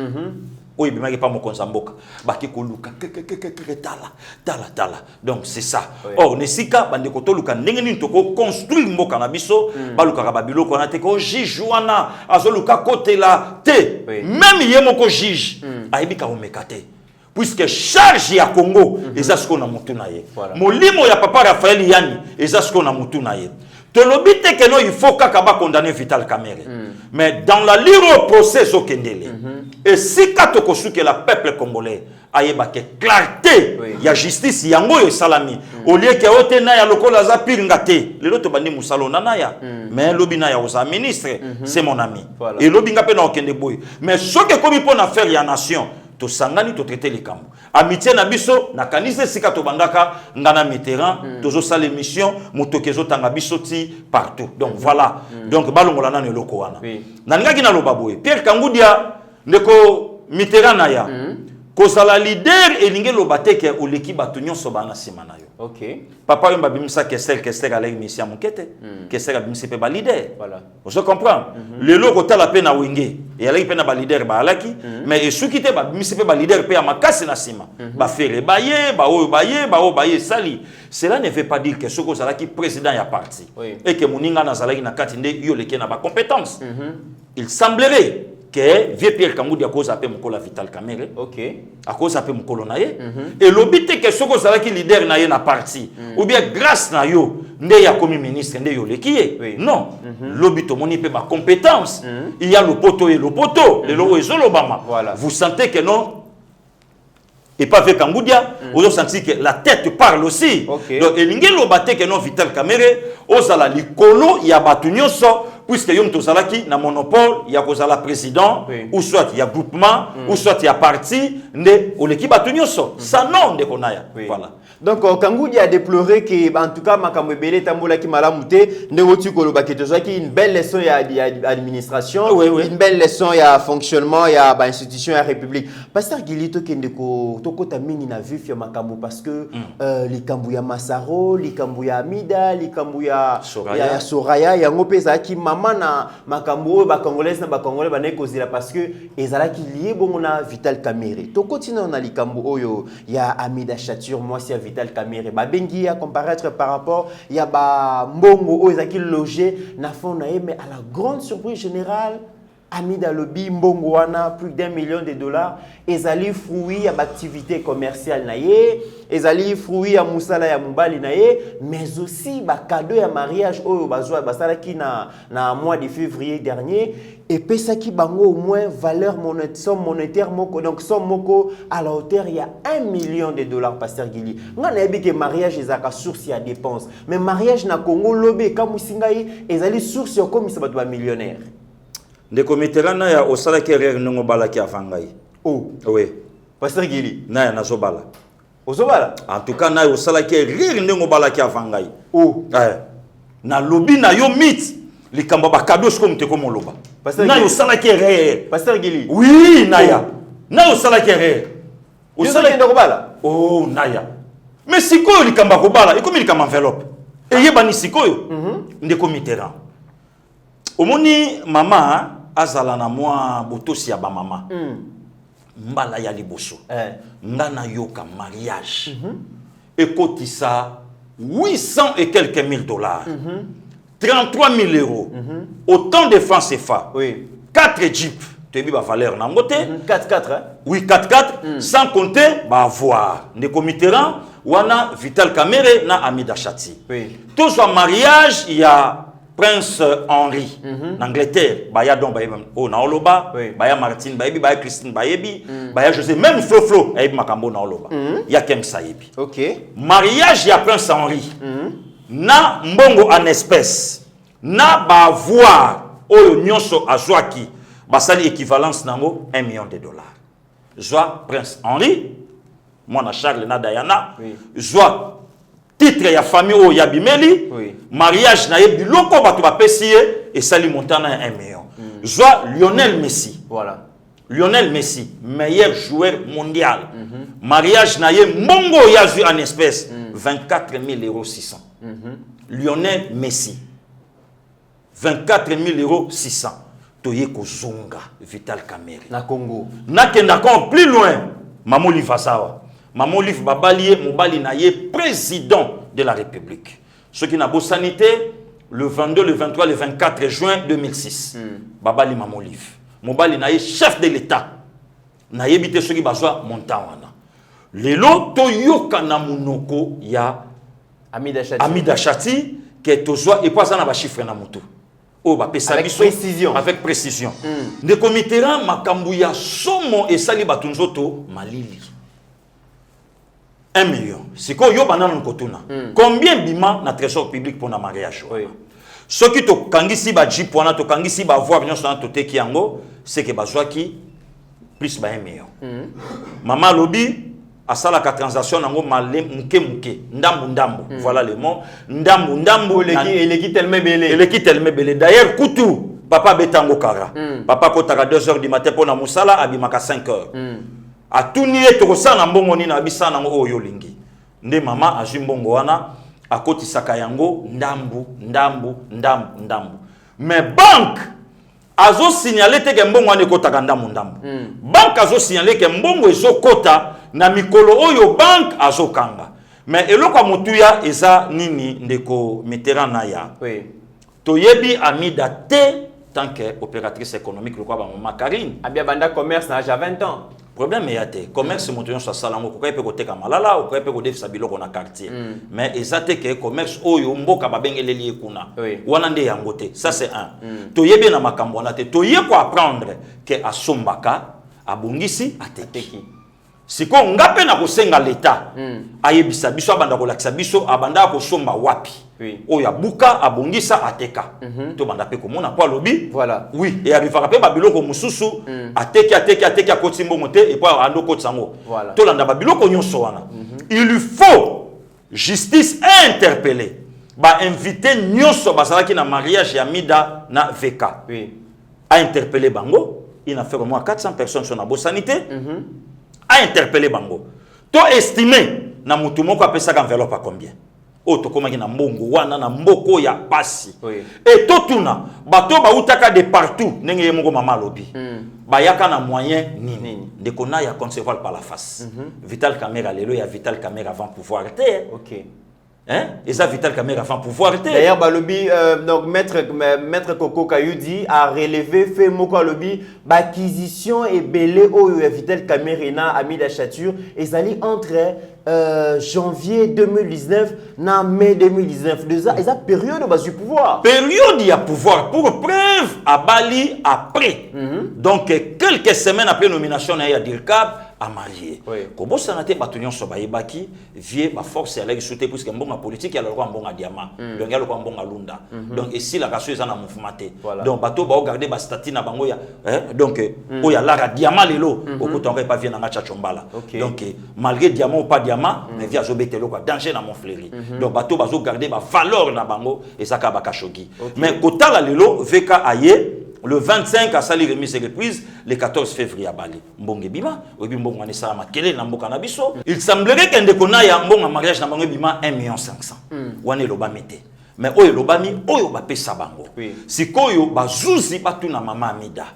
Oui, mais pas mon konzamboka. Baki koluka tala. Donc c'est ça. Or nesika bande ko toluka ndenge ni toko construire mboka na biso, baluka babilo ko na te ko Jijuana azoluka côté la te. Même yemoko Jige, aibika omekate. Puisque charge ya Congo, eza ce qu'on a mutu na ye. Molimo ya papa Raphaël Yani, eza ce qu'on a mutu na ye. Tolobite que non il faut kaka ba condamner Vital Kamerhe. Mais dans la lire au procès au Kendele. Et si katoko souke la peuple congolais ayeba ke clarté ya justice yango yo salami au lieu que ote na ya lokola za piringa te lelo to bandi musalo na ya mais lobi na ya osa ministre c'est mon ami et lobi ngape na okende boy mais ce que comme pour na faire ya nation to sangani to traiter les kambo amitié na biso na kanise sika to bandaka ngana Mitterrand tozo sala émission motokezo tanga biso ti partout donc voilà donc balongola na loko wana na ngaki na loba boy Pierre Kangudia ndeko Mitterrand na ya kozala leader elinge lobate ke oleki bato nyonso bana sima na yo. OK. Papa yomba bimisa Kester ala mission mukete. Kester bimisa pe ba leader. Voilà. Vous comprenez? Le loko tala pe na wenge. Et ala pe na ba leader ba alaki mais esuki te ba bimisa pe ba leader pe amakasi na sima. Ba faire baye, ba o baye sali. Cela ne veut pas dire que soko zalaki président ya parti et que moninga na zalaki na kati nde yo leki na ba compétence. Il semblerait que vieux Pierre Kangudia cause appelle Mukola Vital Kamerhe. OK. À cause appelle Mukolo naye. Et l'obité que soko zalaki leader naye na parti ou bien grâce na yo nde ya komi ministre nde yo lekiye. Non. L'obito moni pe ba compétence. Il y a le poteau et le poteau. Le logo ezolo bama. Vous sentez que non. Et pas avec Kangudia, vous sentez que la tête parle aussi. Okay. Donc, il y a l'obité que non Vital Kamerhe, osala likolo ya batu nyonso puisque yom tozalaki na monopole ya kozala président ou soit il y a groupement ou soit il y a parti nde oleki batu nyonso ça non de konaya voilà. Donc Kangudia a déploré que en tout cas makambo ebele tambola ki malamu te nde woti koloba ke tozaki une belle leçon ya administration une belle leçon ya fonctionnement ya ba institution ya république. Pasteur Gilito kende ko tokota mingi na vif ya makambo parce que likambo ya Masaro, likambo ya Amida, likambo ya Soraya yango peza ki mama na makambo ba congolais na ba congolais ba nekozila parce que ezalaki lié bongo na Vital Kamerhe. Tokotina na likambo oyo ya Amida Chature moi si Vital Kamerhe ba bengi à comparaître par rapport ya ba mbongo ezaki logé na fond na mais à la grande surprise générale Amida Lobby mbongo wana plus d'$1 million ezali fruit ya activité commerciale na ye ezali fruit ya musala ya mubali na ye mais aussi ba cadeau ya mariage oyo bazwa basalaki na mois de février dernier et pesaki bango au moins valeur monétaire moko donc somme moko à la hauteur il y a $1 million Pasteur Gili ngana yebi ke mariage ezaka source ya dépense mais mariage na Congo lobe kamusingai ezali source ya komisa bato ba millionnaire ndeko Mitterrand na ya osala ke rere ngo balaki avangai. Oh oui Pasteur Gili na ya nazobala ozobala en tout cas na ya osala ke rere ngo balaki avangai. Oh na lobi na yo mit likamba ba cadeau sko mteko moloba na yo osala ke rere Pasteur Gili oui na ya na osala ke rere osala ke ndokobala oh na ya mais sikoyo likamba ko bala ikomi likamba enveloppe et yeba ni sikoyo ndeko Mitterrand omoni mama azala na mwa botosi ya ba mama mbala ya liboso ngana yoka mariage ekotisa 800 et quelques $1000 $33 000 autant de francs CFA 4 jeeps tu as vu la valeur na ngote 4-4 oui 4-4 sans compter ba avoir ndeko Mitterrand wana Vital Kamerhe na Amida Chati tout ce mariage il y a Prince Henri d'Angleterre, baya don baye o na oloba, baya Martine bayebi, baya Christine bayebi, baya José même Flo ayebi makambo na oloba. Ya kem sayebi. OK. Mariage ya Prince Henri. Na mbongo en espèce. Na ba voir oyo nyonso azwaki basali équivalence nango $1 million. Joa Prince Henri, mwana Charles na Diana, joa titre ya famille o yabimeli mariage na yebi loko bato ba pesiye et sali montana $1 million. Joa Lionel Messi. Voilà. Lionel Messi, meilleur joueur mondial. Mariage na ye mbongo yazu en espèce €24 600. Lionel Messi. €24 600. Toye kozonga Vital Kamerhe na Congo. Na kenda kon plus loin Maman Livasawa. Maman Liv Babalié, Mobali Naye, président de la République. Ce qui n'a beau sanité, le 22, le 23, le 24 juin 2006. Babali Maman Liv. Mobali Naye, chef de l'État. Naye bité ce qui bazwa montawana. Lelo toyoka na munoko ya Amida Chati. Amida Chati, que tozwa et pas ça na ba chiffre na mutu. Oh, bah, avec précision. Avec précision. De commitera makambuya somo et sali batunzoto malili. 1 million. C'est quoi yo banana nkotuna? Combien bima na trésor public pour na mariage? Oui. Ce qui to kangisi ba jeep wana to kangisi ba voir nyonso na to teki yango, c'est que bazwa ki plus ba 1 million. Mama lobi asala ka transaction nango malé muke ndambu voilà le mot ndambu eleki tellement belé d'ailleurs kutu papa betango kara papa kotaka 2h du matin pour na musala abimaka 5h atuni etoko na mbongo ni na bisa nango oyo lingi nde mama azwi mbongo wana akotisaka yango ndambu mais banque azo signaler que mbongo ane kotaka ndambu banque azo signaler que mbongo ezo kota na mikolo oyo banque azo kanga mais eloko mutuya eza nini ndeko Mitterrand na ya toyebi amida te tant que opératrice économique le quoi ba mama Karine abia banda commerce na ja 20 ans problème ya te commerce mutuya so salango ko pe ko teka malala ko pe ko defisa biloko na quartier mais ezate que commerce oyo mboka babengeleli ekuna wana nde yango te ça c'est un toyebi na makambo na te toye ko apprendre que asombaka abungisi ateki siko ngape na kosenga leta ayebisa biso abanda ko lakisa biso abanda ko somba wapi oya buka abungisa ateka to banda pe ko mona pa lobi voilà oui et arrivera pe babiloko mususu ateki akoti mbongo te et pa ando koti sango to landa babiloko nyonso wana il lui faut justice interpeller ba inviter nyonso bazalaki na mariage ya Mida na VK a interpeller bango il a fait au moins 400 personnes sur la bonne sanité a interpellé bango to estimer na mutu moko apesa ka enveloppe à combien o to komaki na mbongo wana na mboko ya pasi et to tuna bato ba utaka de partout ndenge moko mama lobi bayaka na moyen nini de kona ya concevoir par la face Vital Kamerhe lelo ya Vital Kamerhe avant pouvoir te hein et ça Vital Kamerhe avant pouvoir te d'ailleurs balobi donc maître Koko Kayudi a relevé fait moko lobby acquisition et belé oyo ya Vital Kamerhe na Amida Chature ezali entre janvier 2019 na mai 2019 déjà eza période bas du pouvoir période ya pouvoir pour preuve à Bali après donc quelques semaines après nomination na ya Dirkab a marié kobo sanate batunyon so bayebaki vie ba force ya la sauter puisque mbonga politique ya le roi mbonga diamant donc ya le roi mbonga lunda donc ici la raso eza na mouvement donc bato ba regarder ba statut na bango ya donc oya la diamant lelo okotonga pas vient na ngacha chombala donc malgré diamant ou pas diamant mais via zobetelo quoi danger na mon fléri donc bato bazo garder ba valeur na bango et ça ka ba kashogi mais kotala lelo VK aye le 25 à Sali remise et reprise, le 14 février à Bali. Mbonge bima, obi mbongo ane sala makele na mboka na biso. Il semblerait qu'un dekona ya mbonga mariage na bango bima 1,5 million. Wane loba mete. Mais oyo lobami oyo ba pesa bango. Sikoyo bazuzi batu na mama Amida.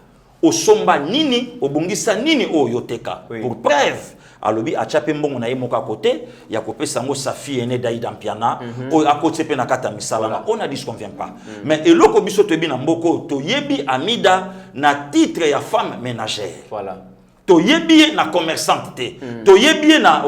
Osomba nini, obongisa nini oyo teka. Pour preuve, alobi achape mbongo na ye moka côté ya kopesa ngo sa fille aînée Daïda Mpiana o akote pe na kata misala on a dit qu'on vient pas mais eloko biso to bi na mboko to yebi Amida na titre ya femme ménagère to yebi na commerçante te to yebi na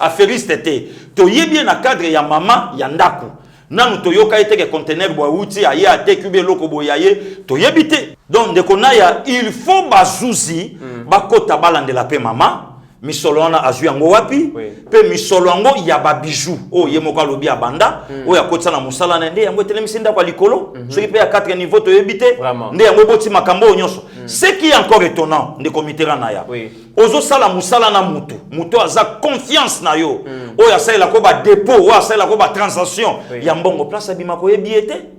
affairiste te to yebi na cadre ya mama ya ndaku nanu to yoka ete ke conteneur bo outi aye atekube loko boyaye to yebi te donc de konaya il faut bazuzi bakota balande la pe mama misolo wana azwi yango wapi pe misolo yango ya ba bijou o ye moko lobi abanda o ya kotsa na musala na nde yango telemisi nda kwa likolo soki pe ya 4 niveau to yebite nde yango boti makambo nyonso ce qui est encore étonnant de Mitterrand na ya ozo sala musala na mutu aza confiance na yo o ya sala ko ba dépôt o ya sala ko ba transaction ya mbongo place abima ko yebiete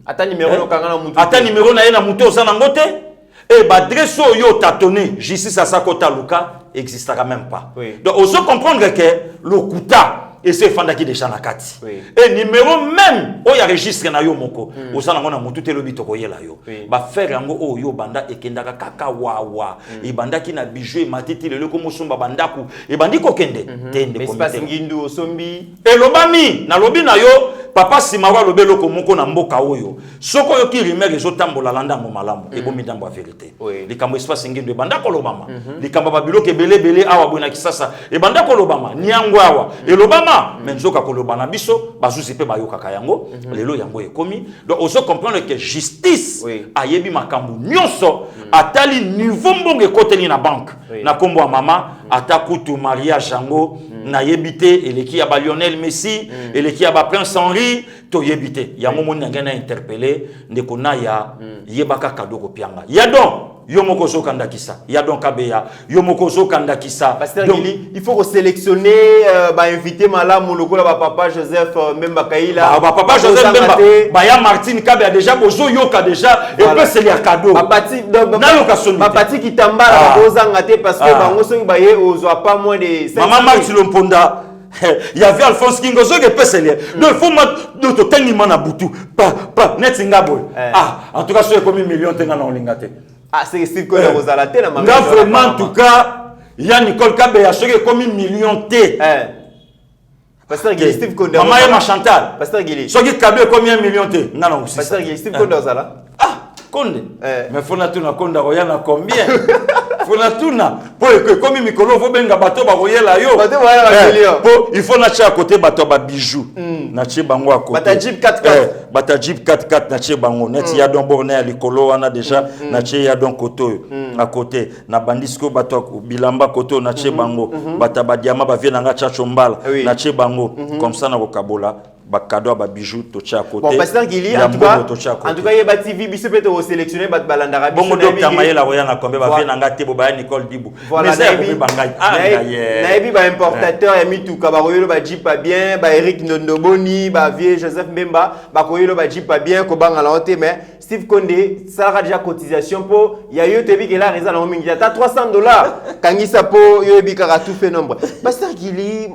ata numéro no kanga na mutu ata numéro na ye na mutu oza nango te et ba adresse yo tâtonné justice à sa kota luka existera même pas. Donc, on peut comprendre que le Kuta et c'est Fandaki déjà na kati. Et numéro même, il y a registre na yo moko. Au sein na mutu te lobi toko yela yo. Ba faire yango o yo banda ekendaka kaka wawa. E banda ki na bijou e matiti le loko mosumba bandaku. E bandi ko kende. Tende ko ngindu osombi. E lobami na lobi na yo papa Simaro le belo komoko na mboka oyo soko yo ki rimer ezotambola landa mo malamu ebomi ndambo ya vérité likambo espace ngendo banda kolobama likambo babilo ke belé awa bona kisasa e banda kolobama nyango awa elobama menzoka kolobana biso bazuzi pe bayoka kayango lelo yango ekomi donc ozo comprendre que justice ayebi makambo nyonso atali niveau mbonge koteli na banque na kombo mama atakutu mariage yango na yebité eleki ya ba Lionel Messi eleki ya ba Prince Henri to yebité ya momoni ngena interpeller ndeko na ya yebaka kadoko pianga ya donc yomoko zokanda kisa ya donc kabeya yomoko zokanda kisa Pasteur Gili il faut sélectionner ba inviter malamu lokola ba papa Joseph Mbemba Kaila ba papa Joseph Mbemba ba ya Martine Kabeya déjà bozo yoka déjà et puis c'est les cadeaux ba pati na location ba pati kitambala ba bozanga te parce que bango songi ba ye ozo pas moins de 5 maman Martine Lomponda il y avait Alphonse Kingo zo que peselier donc faut ma de tengi mana butu pa net ngabo en tout cas c'est comme 1 million tenga na olingate c'est Steve Konde Rosala te na manga vraiment en tout cas il y a Nicole Kabeya ce que comme 1 million T Pasteur Gili Steve Konde maman et Chantal Pasteur Gili ce qui Kabeya comme 1 million T na aussi Pasteur Gili Steve Konde Rosala Konde mais faut na tuna Konde royana combien faut na tuna pour que comme mikolo faut benga bato ba royela yo bato ba pour il faut na chia à côté bato ba bijoux na chia bango à côté bata Jeep 4x4 bata Jeep 4x4 na chia bango net ya don borné à likolo wana déjà na chia ya don koto à côté na bandisco bato bilamba koto na chia bango bata ba diamant ba vie na nga chacho mbala na chia bango comme ça na kokabola ba cadeau ba bijoux to chia à côté bon Pasteur Gili en tout cas yeba TV biso peut te sélectionner bat balandara biso bongo docteur Mayela royana kombe ba vie na nga te bo ba Nicole Dibou voilà naebi ba importateur ya mituka ba royelo ba Jeep pas bien ba Eric Ndondoboni ba vie Joseph Mbemba ba royelo ba Jeep pas bien ko banga la honte mais Steve Konde ça a déjà cotisation pour ya yo te bi que la raison na mingi ta $300 kangisa po yo bi ka tout fait nombre Pasteur Gili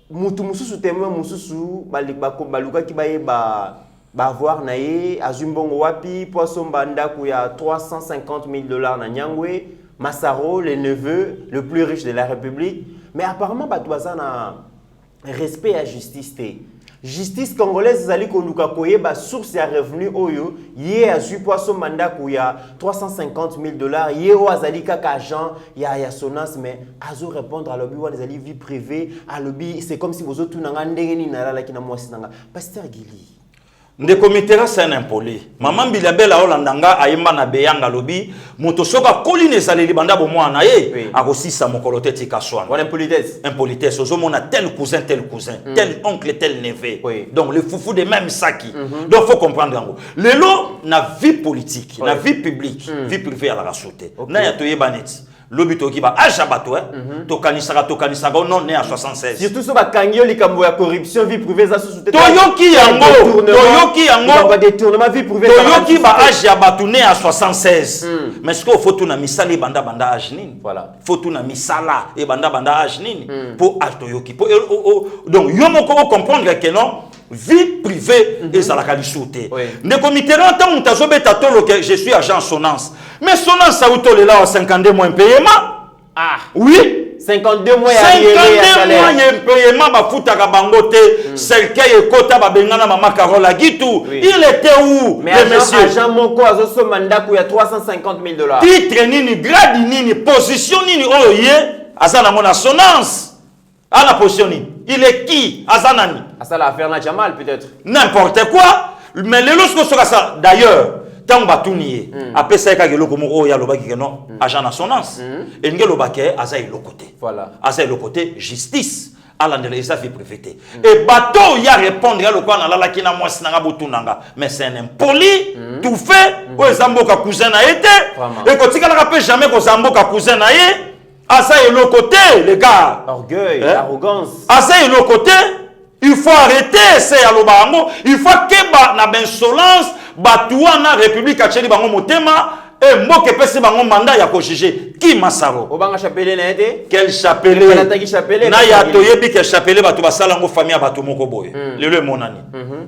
mutu mususu témoin mususu baluka ki ba voir na ye azumbongo wapi poisson banda ku ya $350,000 na Nyangwe Massaro le neveu le plus riche de la République mais apparemment batoza na respect à justice te justice congolaise zali ko luka koyeba source ya revenu oyo ye azu poisson banda ku ya $350,000 ye o azali kaka agent ya Sonas mais azo répondre à lobby wa azali vie privée à lobby c'est comme si vous autres nanga ndenge ni na la kina mwasi nanga Pasteur Gili ndeko mitera c'est un impoli maman bilabela olandanga ayemba na beyanga lobi moto soka koli ne saleli banda bo mwana ye akosisa mokolo teti kaswana voilà impolitesse ozomona tel cousin tel oncle tel neveu donc le foufou de même saki donc faut comprendre yango lelo na vie politique na vie publique vie privée à la rasote na ya toyeba neti lobi toki ba aja bato tokanisaka non né à 76 surtout so ba kangio likambo ya corruption vie privée za sous-souté toyoki yango ba détournement vie privée toyoki ba aja bato né à 76 mais ce qu'il faut tout na misala e banda âge nini voilà faut tout na misala e banda âge nini pour toyoki donc yo moko comprendre que non vie privée et ça la qualité ne commitera tant on tazo beta tolo que je suis agent Sonance mais Sonance ça ou tolo là 52 mois paiement oui 52 mois ya 52 mois ya paiement ba futaka bango te cercueil e kota ba bengana mama Carola Gitu il était où le monsieur agent moko azo so mandaku ya $350,000 titre nini grade nini position nini oyo ye azana mona Sonance à la position nini il est qui azanani ça la affaire na Jamal peut-être n'importe quoi mais le lorsque ça d'ailleurs tant batunier après ça ka geloko mo ya lobaki non agent na Sonance et ngelo baké aza le côté voilà aza le côté justice ala ndele ça fait privé et bateau ya répondre à lokwa na lala kina mwasi na botunanga mais c'est un impoli tout fait o zamboka cousin na été et kotika la rappelle jamais ko zamboka cousin na ye asa et le côté les gars orgueil arrogance asa et le côté il faut arrêter c'est à l'obango il faut que na insolence batuana république acheli bango motema et mboke pesi bango mandat ya ko juger qui Massaro. Obanga chapelet na été. Quel chapelet? Chapelet. Na ya toyebi que chapelet bato basala ngo famille bato moko boye. Lelo monani.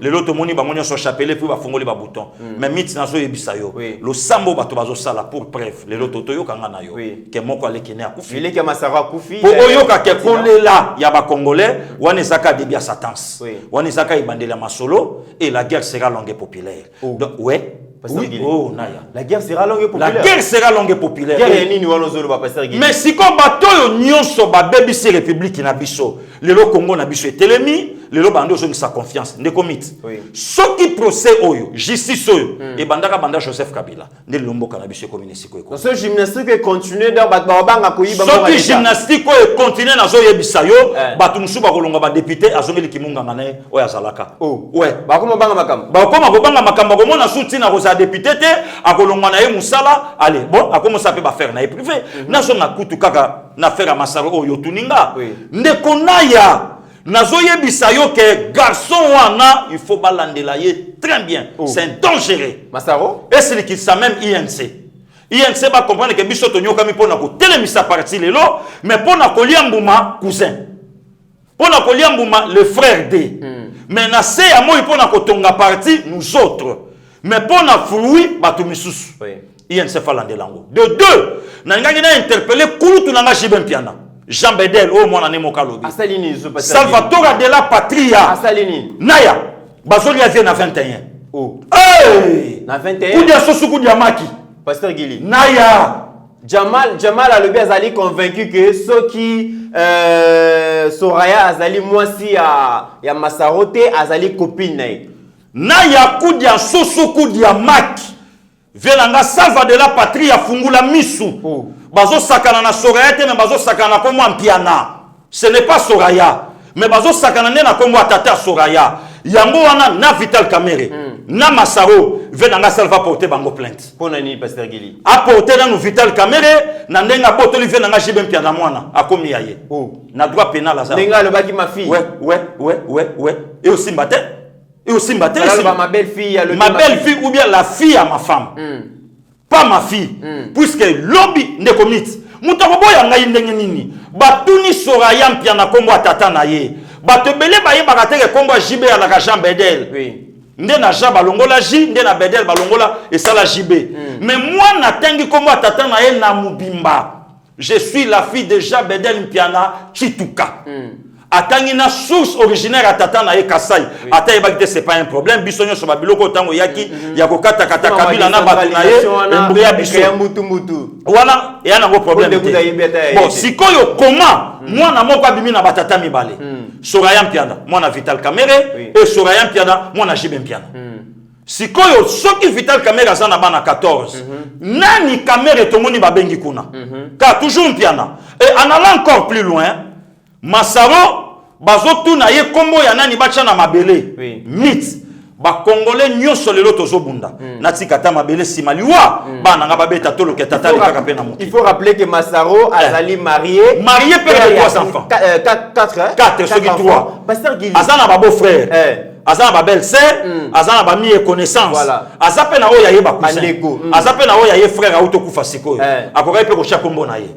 Lelo to moni bango nyonso chapelet puis ba fongoli ba bouton. Mais mit na zo yebisa yo. Lo sambo bato bazo sala pour preuve. Lelo to yoka ngana yo. Que moko alekene akufi. Il est que Massaro akufi. Po oyoka ke kolela ya ba congolais, wana zaka debia satans. Wana zaka ibandela masolo et la guerre sera longue et populaire. Donc ouais. Oui. Oh, Naya. La guerre sera longue et populaire. La guerre sera longue et populaire. Mais si comme bateau nyonso ba baby c'est république na biso. Lelo Congo na biso etelemi, lelo bando zo sa confiance. Ndeko mit. Ce qui procès oyo, justice oyo et bandaka banda Joseph Kabila. Ne lomboka na biso communiste ko. Ce gymnastique continue dans banga koyiba. Ce gymnastique oyo continue na zo yebisa yo, batu musu ba kolonga ba député azongeli kimunga ngane oya zalaka. Oh. Ouais. Ba koma banga makamba. Ba koma ko banga makamba ko mona soutien na rosa député te akolonga na ye musala allez bon akomosa pe ba faire na privé nazo na kutu kaka na faire Massaro oyo tuninga ndeko naya nazo yebisa yo ke garçon wana il faut balandela ye très bien c'est dangereux Massaro et c'est qui ça même INC va comprendre que biso to nyoka mi pona ko telemisa parti lelo mais pona ko liambuma cousin pona ko liambuma le frère D mais na se ya moi pona ko tonga parti nous autres. Mais pour na fruit batu misusu. Il ne se fait landelango. De deux, nangaki na interpellé kulutu nanga Jibem Piana. Jean Bedel au mona nemo kalobi. Asalini Salvatore de la Patria. Asalini. Naya. Bazoli vient na 21. Oh. Hey! Na 21. Kudia sosu kudia maki. Pasteur Gili. Naya. Jamal a le bien Azali convaincu que ceux qui Soraya Azali moi si ya Massarote Azali copine. Naya kudia sosu kudia maki. Venanga salva de la patrie fungula misu. Bazo sakana na Soraya te mais bazo sakana comme Mpiana. Ce n'est pas Soraya, mais bazo sakana na comme tata Soraya. Yango wana na Vital Kamerhe. Na Massaro venanga salva porter bango plainte. Pona ni Pasteur Gili. A porter na Vital Kamerhe na ndenga botoli venanga Jibem Piana mwana akomi yaye. Na droit pénal à ça. Ndenga le baki ma fille. Ouais. Et aussi mbaté. Et aussi mbaté. Ma belle-fille, ma belle-fille ou bien la fille à ma femme. Pas ma fille. Puisque lobby ne commit. Mutako boya ngai ndenge nini. Batuni Soraya Mpiana kombo tata na ye. Batebele ba ye bakateke kombo Jibe à la Jean Bedel. Oui. Nde na ja balongola J, nde na Bedel balongola et ça la Jibe. Mais moi na tengi kombo tata na ye na mubimba. Je suis la fille de Jean Bedel Mpiana Chituka. Atangi na source originaire à tata na ye Kasai. Ata yebakite c'est pas un problème. Bisonyo so babiloko tango yaki yako kata kabila na batu na ye embria biso. Voilà, il y a un gros problème. Bon, sikoyo comment moi na moko abimi na batata mibale. Soraya Mpiana, moi na Vital Kamerhe et Soraya Mpiana, moi na Jibem Mpiana. Sikoyo soki Vital Kamerhe azana bana 14. Nani Kamerhe tomoni babengi kuna. Car toujours Mpiana. Et en allant encore plus loin, Massaro bazotu na ye kombo ya nani bacha na mabele. Mythe. Ba congolais nyoso lelo tozobunda. Nati kata mabele simaliwa. Bana nga babeta tolo ke tata le kaka pena muki. Il faut rappeler que Massaro azali marié. Marié père de 3 enfants. 4 ceux qui 3. Pasteur Gili. Azana ba beau frère. Azana ba belle sœur, azana ba mi connaissance. Azape na oya ye ba cousin. Azape na oya ye frère auto kufa sikoyo. Akoka pe ko cha kombo na ye.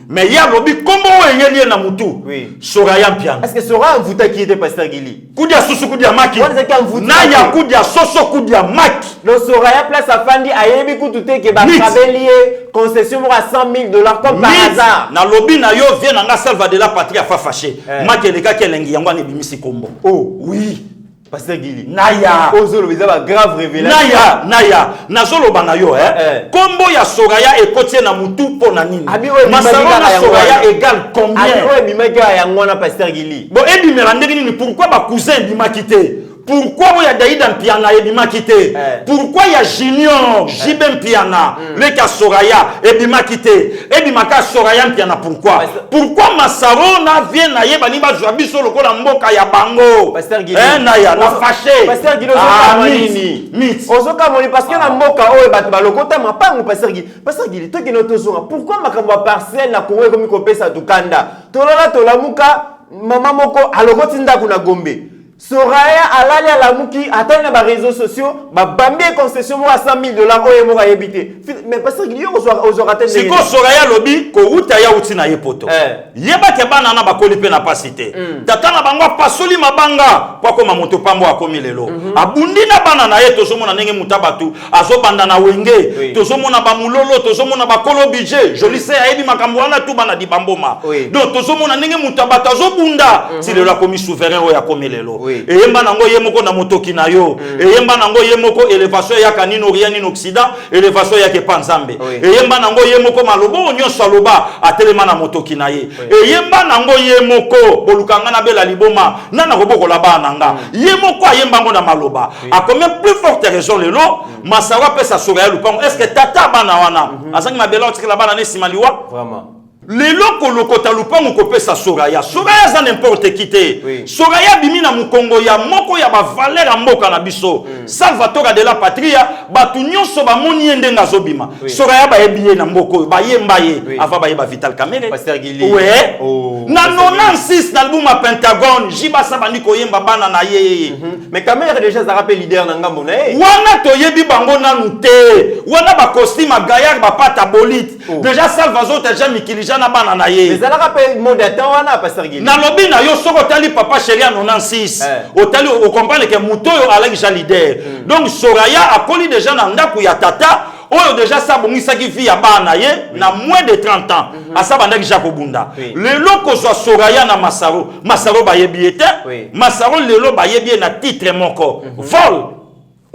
Mais ya lobi kombo oyeli na mutu. Soraya Mpiana. Est-ce que Soraya mvuta qui était Pasteur Gili? Kudia susu kudia maki. Na ya kudia soso kudia maki. Le Soraya place à Fandi ayebi kutute ke ba travailler concession pour $100,000 comme par hasard. Na lobi na yo vient na salva de la patrie fa fâché. Maki eleka kelengi yango ne bimisi kombo. Oh, oui. Pasteur Gili. Naya. Ozolo bizaba grave révélation. Naya. Nazolo banayo Kombo ya Soraya ekotie na mutu pona nini. Masaro na Soraya égale combien? Abi mimaka ya ngwana Pasteur Gili. Bon ebi melande nini pourquoi ba cousin bimakité? Pourquoi il y a Daïda Mpiana et Bimakité? Pourquoi il y a Junior, Jibem Mpiana, le cas Soraya et Bimakité? Et Bimaka Soraya Mpiana, pourquoi? Pourquoi Massaro na vient na ye bani ba joabi sur le kola mboka ya bango? Pasteur Gili. Naya na fâché. Pasteur Gili nini? Ozoka moni parce que na mboka oyo bat balokota mapango Pasteur Gili. Pasteur Gili to kino to zonga. Pourquoi makambo parcelle na Congo comme kopesa tukanda? Tolala tolamuka mama moko alokoti ndaku na Gombe. Soraya alali à la mouki attendre les réseaux sociaux ba bambi concession moi $100 000 oye mo ga yebité mais parce que yo aux oratel c'est quoi Soraya lobi ko uta ya utina yepoto yeba ke bana na bakoli pe na pasité tata na bango pasoli mabanga kwa koma moto pambo akomi lelo abundi na bana na ye tozomona ndenge mutabatu azobanda na wenge tozomona ba mulolo tozomona ba kolo budget joli se ayebi makambo wana tu bana di bamboma donc tozomona ndenge mutabatu azobunda si lelo akomi souverain oya akomi lelo eyemba nango yemoko na motoki na yo eyemba nango yemoko élévation ya kanino rien ni occident élévation ya ke panzambe eyemba nango yemoko malobo nyonso aloba atelema na motoki na ye eyemba nango yemoko bolukanga na bela liboma nana kobokola bana nanga yemoko ayemba ngo na maloba a combien plus forte raison lelo masawa pesa Soraya lupango est-ce que tata bana wana azangi mabela otikela bana ne simaliwa vraiment lelo kolokota lupango kopesa Soraya Soraya za n'importe qui te Soraya bimina mukongo ya moko ya ba valeur ya mboka na biso Salvatore de la Patria batu nyonso ba moni ndenga zobima Soraya ba yebiye na mboko ba yemba ye ava ba yeba Vital Kamerhe Pasteur Guili na 96 na album a Pentagone jiba sabandi ko yemba bana na ye mais Kamerhe déjà ça rappelle leader na ngambo na ye wana to yebi bango nanu te wana ba costume gaillard ba pata bolite déjà Salvatore déjà mikilija na bana na ye. Mais ça rappelle mode temps wana Pasteur Guili. Na lobi na yo soko tali papa chéri en 96. Otali o comprendre que mutoyo ala déjà leader. Donc Soraya a connu déjà na ndaku ya tata oyo déjà ça bongisa ki fi ya bana ye na moins de 30 ans. Asa banda ki Jacques Bunda. Lelo ko so Soraya na Masaro ba yebi ete. Masaro lelo ba yebi na titre moko. Vol.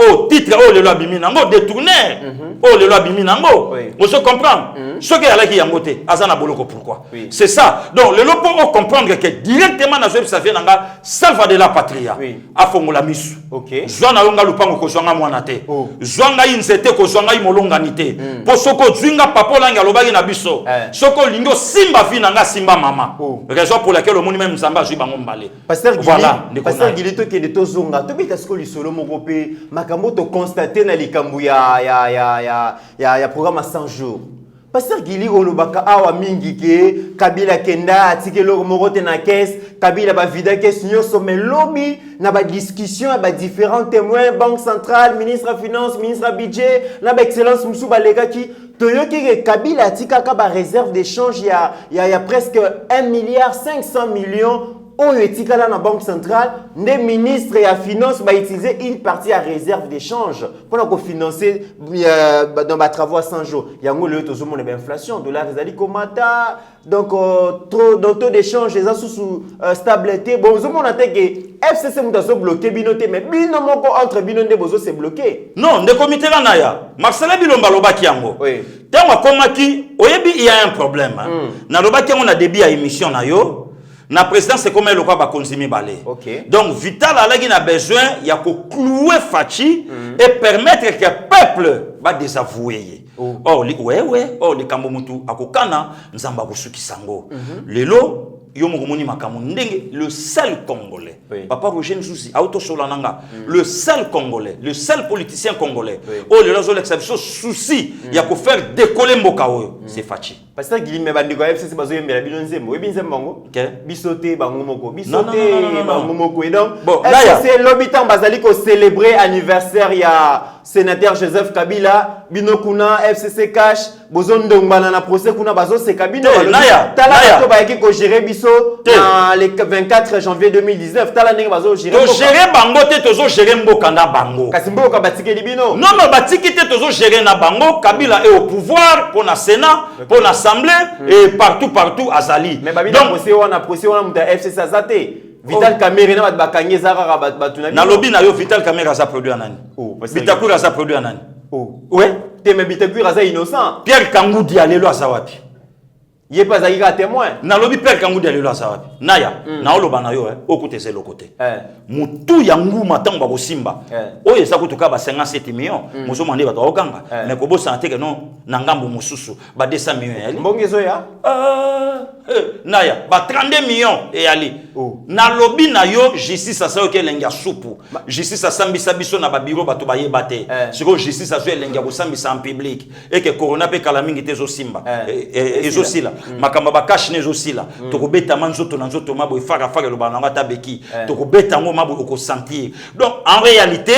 Oh, titre, oh, le loi biminango, détourner. Oh, le loi biminango. On se comprend. Ce qui est là qui est moté, Azana Boloko, pourquoi? C'est ça. Donc, le lot pour comprendre que directement dans ce ça vient nanga, salva de la patria. A Fongola Misu. Ok. Zwana Longa Lupango Kozwanga Mwanate. Zwanga Insete Kozwanga Imolonga Nite. Posoko Zwinga Papolanga Lobagi Nabiso. Soko Lingo Simba Finanga Simba Mama. Raison pour laquelle le monde même Zamba Jibango Mbale. Pasteur Guili, to ke de tozonga, to bita sko li solo mogope. Makambo to constater na likambu ya programme 100 jours. Pasteur Guili olobaka awa mingi ke Kabila kenda atikelo morote na caisse, Kabila ba vida caisse nyonso mais lobby na ba discussion ba différents témoins, banque centrale, ministre des finances, ministre du budget, na ba excellence musu ba lekaki toyoki ke Kabila atikaka ba réserve d'échange ya presque 1,5 milliard oyo etikala na banque centrale, les ministres et la finance va utiliser une partie à réserve d'échange pour financer dans les travaux à 100 jours. Il y a une inflation, dollar les komata, donc trop dans taux d'échange les sous stabilité. Bon, vous avez que FCC est bloqué binoté mais binomoko entre binoté bozo c'est bloqué. Non, le comité là naya. Marcela Bilomba lobaki yango. Oui. Tant komaki, oyebi il y a un problème. Na lobaki on a débit à émission na yo. La présidence, c'est comme le quoi va consommer balai. Donc, Vital a besoin, il y a que clouer Fachi et permettre que le peuple va désavouer. Oh, les Kambomutu, à Kokana, Nzamba Bosuki Sango. Lelo, le seul Congolais. Papa Roger Nzouzi, Autosolananga, le seul Congolais, le seul politicien congolais. Oh, les raisons l'exception, souci, il y a qu'à faire décoller Mokao, c'est Fachi. Pasteur Guili me bandi ko FCC bazo yembela binonzembo ebinze bango bisote bango moko bisote bango moko et donc FCC lobitan bazali ko célébrer anniversaire ya sénateur Joseph Kabila binokuna FCC cash bozo ndongana na procès kuna bazo se kabino tala to ba yaki ko gérer biso dans le 24 janvier 2019 tala ndenge bazo gérer bango te tozo gérer mboka na bango kasi mboka batike libino non batiki te tozo gérer na bango Kabila est au pouvoir pour na Sénat pour na Assemblée et partout Azali. Mais donc procès on a muta FCC azate Vital Kamerhe na bakangi zara batuna na lobby na yo Vital Kamerhe a produit anani Bitakura a produit anani ouais te me Bitakura za innocent Pierre Kangoudi alelo azawapi yé pas aïga témoin na lobby Pierre Kangoudi alelo azawapi naya na oloba na yo okuteze lokote mutu ya nguma tango ba simba oyo eza kutuka ba 57 millions mozo mande ba okanga mais ko bosa teke non na ngambo mususu ba 200 millions yali mbongezo ya naya ba 32 millions et ali na lobby na yo justice asa ke lenga soupu justice asambisa biso na ba bureau bato ba yebate siko justice azo lenga ko sambisa en public et que corona pe kala mingi te zo simba ezo sila makamba ba cash ne zo sila to ko beta manzoto na nzoto mabo ifara fara lo bana ngata beki to ko beta ngo mabo ko sentir donc en réalité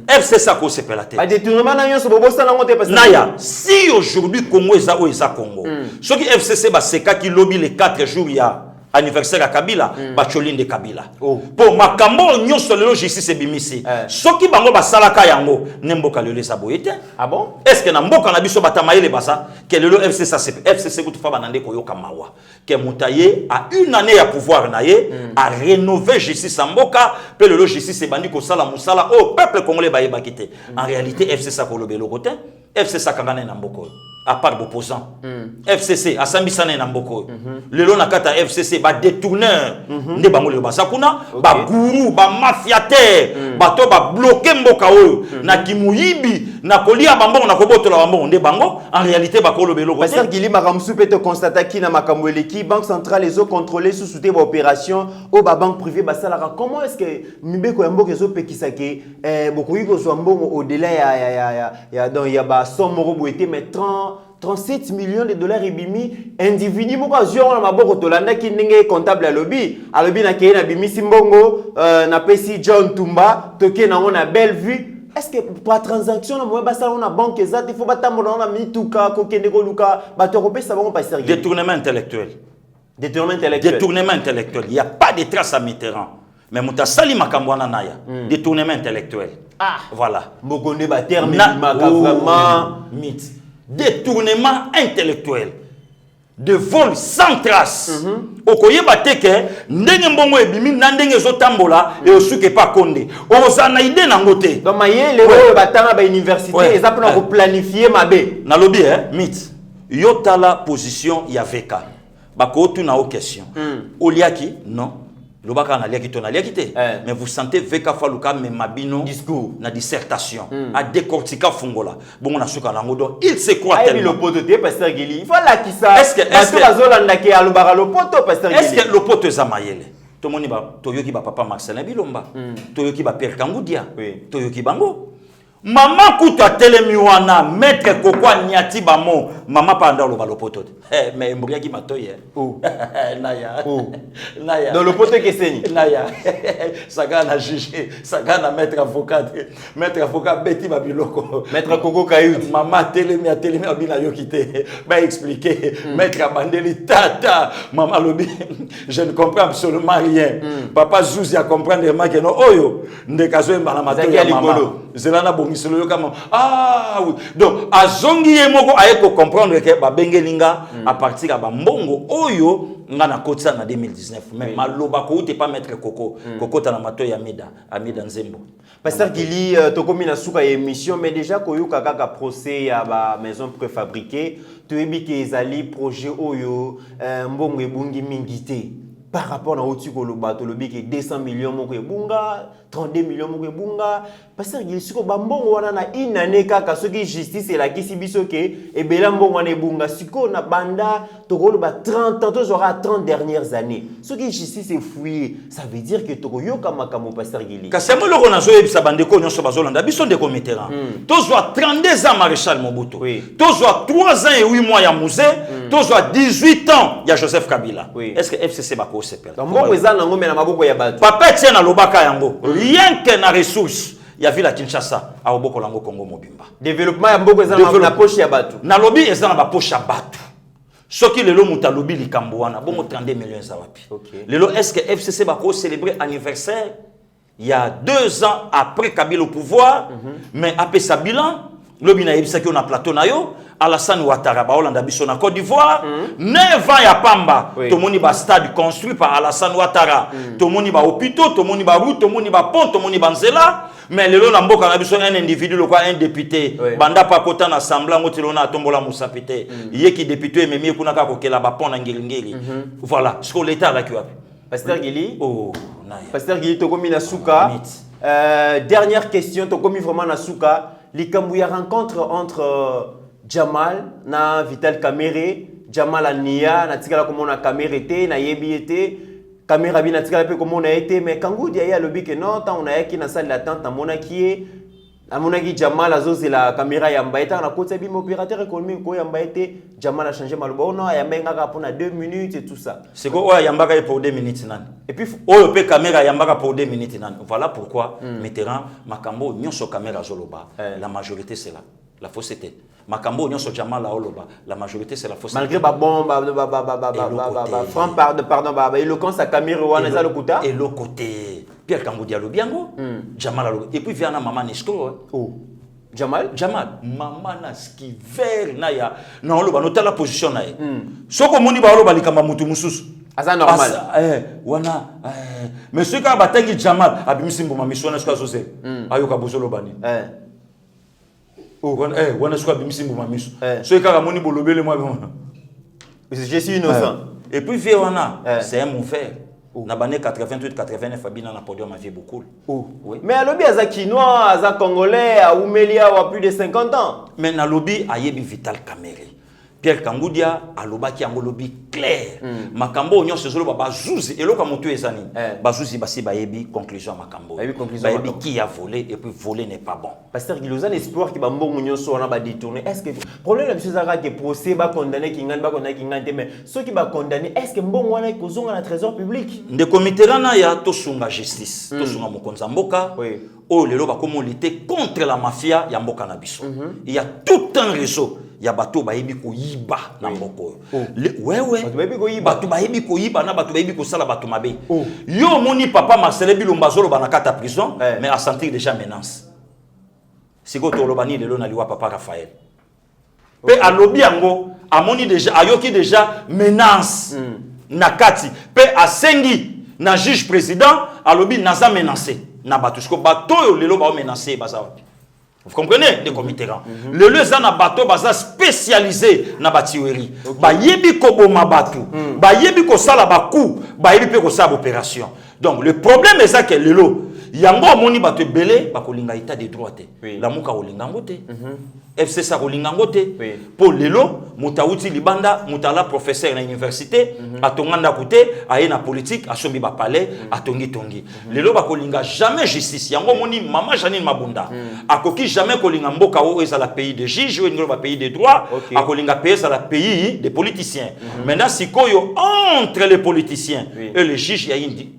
FC ça ko sepela te ba détournement na yo so bobo sana ngote parce naya si aujourd'hui Congo eza o eza Congo ce qui FCC ba seka ki lobby les 4 jours ya anniversaire à Kabila bacholinde Kabila pour makambo nyonso lelo justice ebimisi soki bango basalaka yango nemboka lelo eza boyete ah bon est-ce que na mboka na biso batamayele basa que lelo FCC kutufa banande koyoka mawa que mutaye a une année à pouvoir na ye à rénover justice en mboka pe lelo justice ebandi ko sala musala au peuple congolais ba yebakite en réalité FCC kolobelo côté FCC kangana na mboko à part opposant FCC asambisana na mboko lelo na kata FCC ba détourneur nde bango le basakuna ba guru ba mafiateur bato ba bloquer mboka oyo na kimuyibi na kolia bambongo na kobotola bambongo nde bango en réalité ba kolobelo ko Pasteur Gili makamsu peut te constater qui na makambo eleki banque centrale les eaux contrôlées sous soutien ba opération au ba banque privée ba salaka comment est-ce que mibeko ya mboka ezo pekisa ke beaucoup ko zo mbongo au delà ya donc ya ba somme moko été mais 37 millions de dollars ibimi individu moko azio na maboko tolanda ki ndenge comptable alobi na ke na bimi simbongo na pesi John Tumba toke na on a belle vue. Est-ce que pour transaction na ba ça on a banque exact il faut batambola na mituka ko kende ko luka ba to kopesa bango Pasteur Gili détournement intellectuel il y a pas de trace à Mitterrand mais mutasali makambo na naya détournement intellectuel voilà mokonde ba terme vraiment mythe détournement intellectuel de vol sans trace okoyeba teke ndenge mbongo ebimi na ndenge zotambola et osuke pa konde ozana ide na ngote donc mayele oyo batanga ba université eza pona ko planifier mabe na lobby mythe yotala position ya veka bako tu na o question oliaki non lobaka na liaki to na liaki te mais vous sentez veka faluka me mabino discours na dissertation a décortiquer fungola bongo na suka nango donc il se croit tellement le pote te Pasteur Gili il faut la qui ça est-ce que bazolanda ke alobaka le pote Pasteur Gili est-ce que le pote za mayele to moni ba toyoki ba papa Marcelin Bilomba toyoki ba Pierre Kangudia toyoki bango Maman kuta telemiwana maître kokwa nyati bamo mama panda lo balopoto mais mbria ki matoye naya naya dans le pote que c'est naya saga na juge saga na maître avocat beti babiloko maître Koko Kayut mama telemi abina yo kité ba expliquer maître abandeli tata mama lobi je ne comprends absolument rien papa Zouzi a comprendre que non oyo ndekazo mbala matoye mama zelana bongi ah oui donc azongi yemoko ayeko comprendre que ba bengelinga à partir ya ba mbongo oyo ngana kotsa na 2019 mais maloba ko te pas mettre Koko ta na mato ya Amida Nzembo. Pasteur Gili tokomi na suka émission mais déjà koyoka kaka procès ya ba maison préfabriquée toyebi ke ezali projet oyo mbongo ebungi mingité par rapport à au-dessus ko lobato lobi ke 200 millions moko ebunga 32 millions moko ebunga Pasteur Gili siko ba mbongo wana na une année kaka soki justice et la kisi biso ke ebela mbongo wana ebunga siko na banda tokolo ba 30 ans aura 30 dernières années soki justice est fouillé ça veut dire que tokoyoka makambo Pasteur Gili kasemo loko nazo yebisa bandeko nyonso bazolanda biso ndeko Mitterrand tozwa 32 ans Maréchal Mobutu tozwa 3 ans et 8 mois ya Mouzé tozwa 18 ans ya Joseph Kabila est-ce que FCC bako sepela mbongo eza nango mena maboko ya bato papa tiena lobaka yango rien que na ressource ya ville Kinshasa a oboko lango Congo mobimba développement ya mboko eza na poche ya bato na lobby eza na ba poche ya bato soki lelo muta lobby likambo wana bongo 32 millions za wapi lelo est-ce que FCC bako célébrer anniversaire il y a 2 ans après Kabila au pouvoir mais après sa bilan lobby na yebisa ki on a plateau na yo Alassane Ouattara ba Hollande biso na Côte d'Ivoire 9 ans ya pamba tomoni ba stade construit par Alassane Ouattara tomoni ba hôpitaux tomoni ba route tomoni ba pont tomoni ba nzela mais lelo na mboka na biso un individu le quoi un député banda pa kota na assemblant ngotelo na tombola musapité yeki député memi kuna ka kokela ba pont na ngeli voilà ce que l'état là qui a Pasteur Gili naya Pasteur Gili tokomi na suka dernière question tokomi vraiment na suka likambu ya rencontre entre Jamal na Vital Kamerhe Jamal Ania na tikala komona Kamerhe te na yebi ete caméra bien atika peu comme on a été mais kangu dia ya lobby que non tant on a qui na salle d'attente na mona qui Jamal azoze la caméra ya mbaita na côté bim opérateur économique ko ya mbaité Jamal a changé maloba on ya mbenga pour 2 minutes et tout ça c'est quoi yambaka pour 2 minutes nan et puis oyo pe caméra yambaka pour 2 minutes nan voilà pourquoi Mitterrand makambo nyonso caméra zoloba la majorité c'est là la fausseté makambo nyonso Jamal la oloba la majorité c'est la fausseté malgré ba bon franc pardon éloquence à caméra wana za lokuta et le côté Pierre Kangoudi a lobiango Jamal a et puis vient na maman Nestor oh Jamal maman na skiver na ya na oloba notala position na ye soko moni ba oloba likamba mutu mususu asa normal wana monsieur ka batangi Jamal abimisi mbuma misona siko azose ayoka bozolo bani wana siko abimisi mbuma miso so ka moni bolobele moi je suis innocent et puis vie wana c'est mon frère na bané 88 89 abina na podium ma vie beaucoup oui mais alobi aza kinois aza congolais a umelia wa plus de 50 ans mais na lobby ayebi Vital Kamerhe Pierre Kangoudia alobaki yango lobby clair makambo nyonso zolo bazuzi eloko moto ezani bazuzi basi bayebi conclusion makambo bayebi qui a volé et puis voler n'est pas bon pasteur Giloza l'espoir qui ba mbongo nyonso wana ba détourner est-ce que problème la monsieur zaka que procès ba condamner kingani ba condamner kingani mais ceux qui ba condamner est-ce que mbongo wana kozonga na trésor public ndeko Mitterrand ya tosunga justice tosunga mokonza mboka oh lelo ba komo lutter contre la mafia ya mboka na biso il y a tout un réseau ya bato bayebi ko yiba na mboko bato bayebi ko yiba na bato bayebi ko sala bato mabe yo moni papa Marcel Bilomba zolo bana kata prison mais a sentir déjà menace siko to lobani lelo na liwa papa Raphaël pe alobi yango amoni déjà ayoki déjà menace na kati pe asengi na juge président alobi naza menacé na bato siko bato yo lelo ba menacé bazawapi. Vous comprenez les Mitterrand. Le leza na bateau baza spécialisé na batiweri. Ba yebi ko boma bateau. Ba yebi ko sala ba coup, ba yebi pe ko sala opération. Donc le problème est ça que lelo yango moni bateau belé ba ko linga état de droit. La muka ko linga ngote. FC sa ko linga ngote. Pour lelo mutauti libanda mutala professeur na université atonganda kote aye na politique asombi ba palais atongi tongi. Lelo ba ko linga jamais justice. Yango moni mama Janine Mabunda. Akoki jamais kolinga mboka o ezala pays de juge ou ngolo ba pays de droit akolinga pays ezala pays des politiciens maintenant sikoyo entre les politiciens et les juges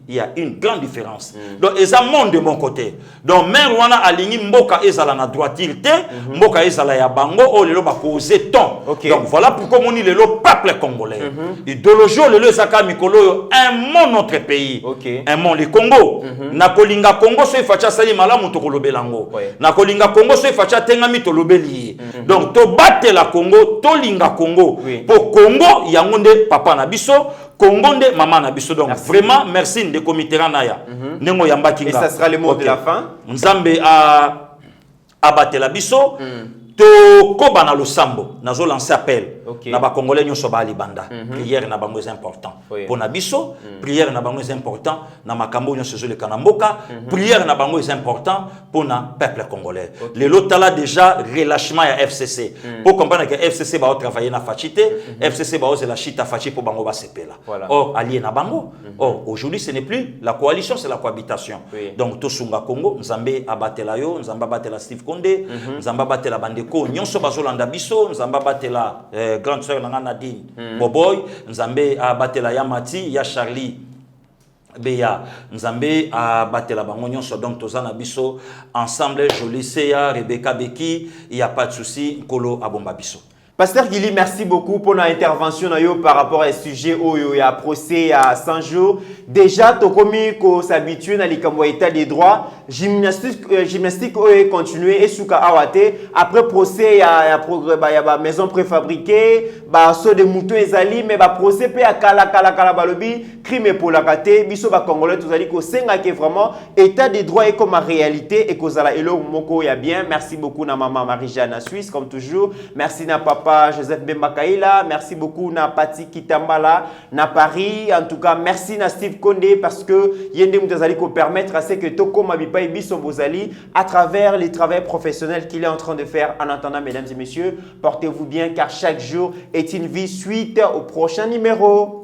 il y a une grande différence donc eza monde de mon côté donc même wana alingi mboka ezala na droiture te mboka ezala ya bango o lelo ba poser ton donc voilà pourquoi moni lelo peuple congolais idéologie lelo ezaka mikolo un monde notre pays un monde le Congo na kolinga Congo so facha sali malamu to kolobelango na kolinga Congo so facha tenga mitolobeli donc to battre la Congo to linga Congo pour Congo yango nde papa na biso Congo nde maman na biso donc vraiment merci ndeko Mitterrand naya nengo yambaki nga et ça sera le mot de la fin nzambe a battre la biso to koba na losambo nazo lancer appel na ba congolais nyonso ba libanda prière na bango est important pour na biso prière na bango est important na makambo nyonso zo le kanamboka prière na bango est important pour na peuple congolais le lotala déjà relâchement ya FCC pour comprendre que FCC ba travailler na fachité FCC ba la chita fachi pour bango ba sepela or allié na bango or aujourd'hui ce n'est plus la coalition c'est la cohabitation donc to sunga Congo nzambe abatela yo nzamba batela Steve Condé nzamba batela bande ko nyonso bazolanda biso nzamba batela grande sœur nanga Nadine Boboy nzambe abatela ya Mati ya Charlie Beya nzambe abatela bango nyonso donc tozana biso ensemble Joliseya Rebecca Beki il y a pas de souci kolo abomba biso. Pasteur Gili, merci beaucoup pour l'intervention par rapport à ce sujet où il y a procès à 100 jours. Déjà, Tokomi s'habitue à l'état des droits. Gymnastique continuer et souka awate. Après procès, il y a maison préfabriquée, saut de moutons et zali, mais procès peut à kala balobi, crime pour la kate, biso ba congolais tous ali ko senga que vraiment état des droits est comme en réalité et kozala elo moko ya bien. Merci beaucoup na maman Marie-Jeanne à Suisse comme toujours. Merci na papa Joseph Bembakaila, merci beaucoup na Pati Kitambala na Paris. En tout cas, merci na Steve Condé parce que yende mutazali ko permettre à ce que Toko Mabipa et Biso Bozali à travers les travaux professionnels qu'il est en train de faire. En attendant, mesdames et messieurs, portez-vous bien car chaque jour est une vie suite au prochain numéro.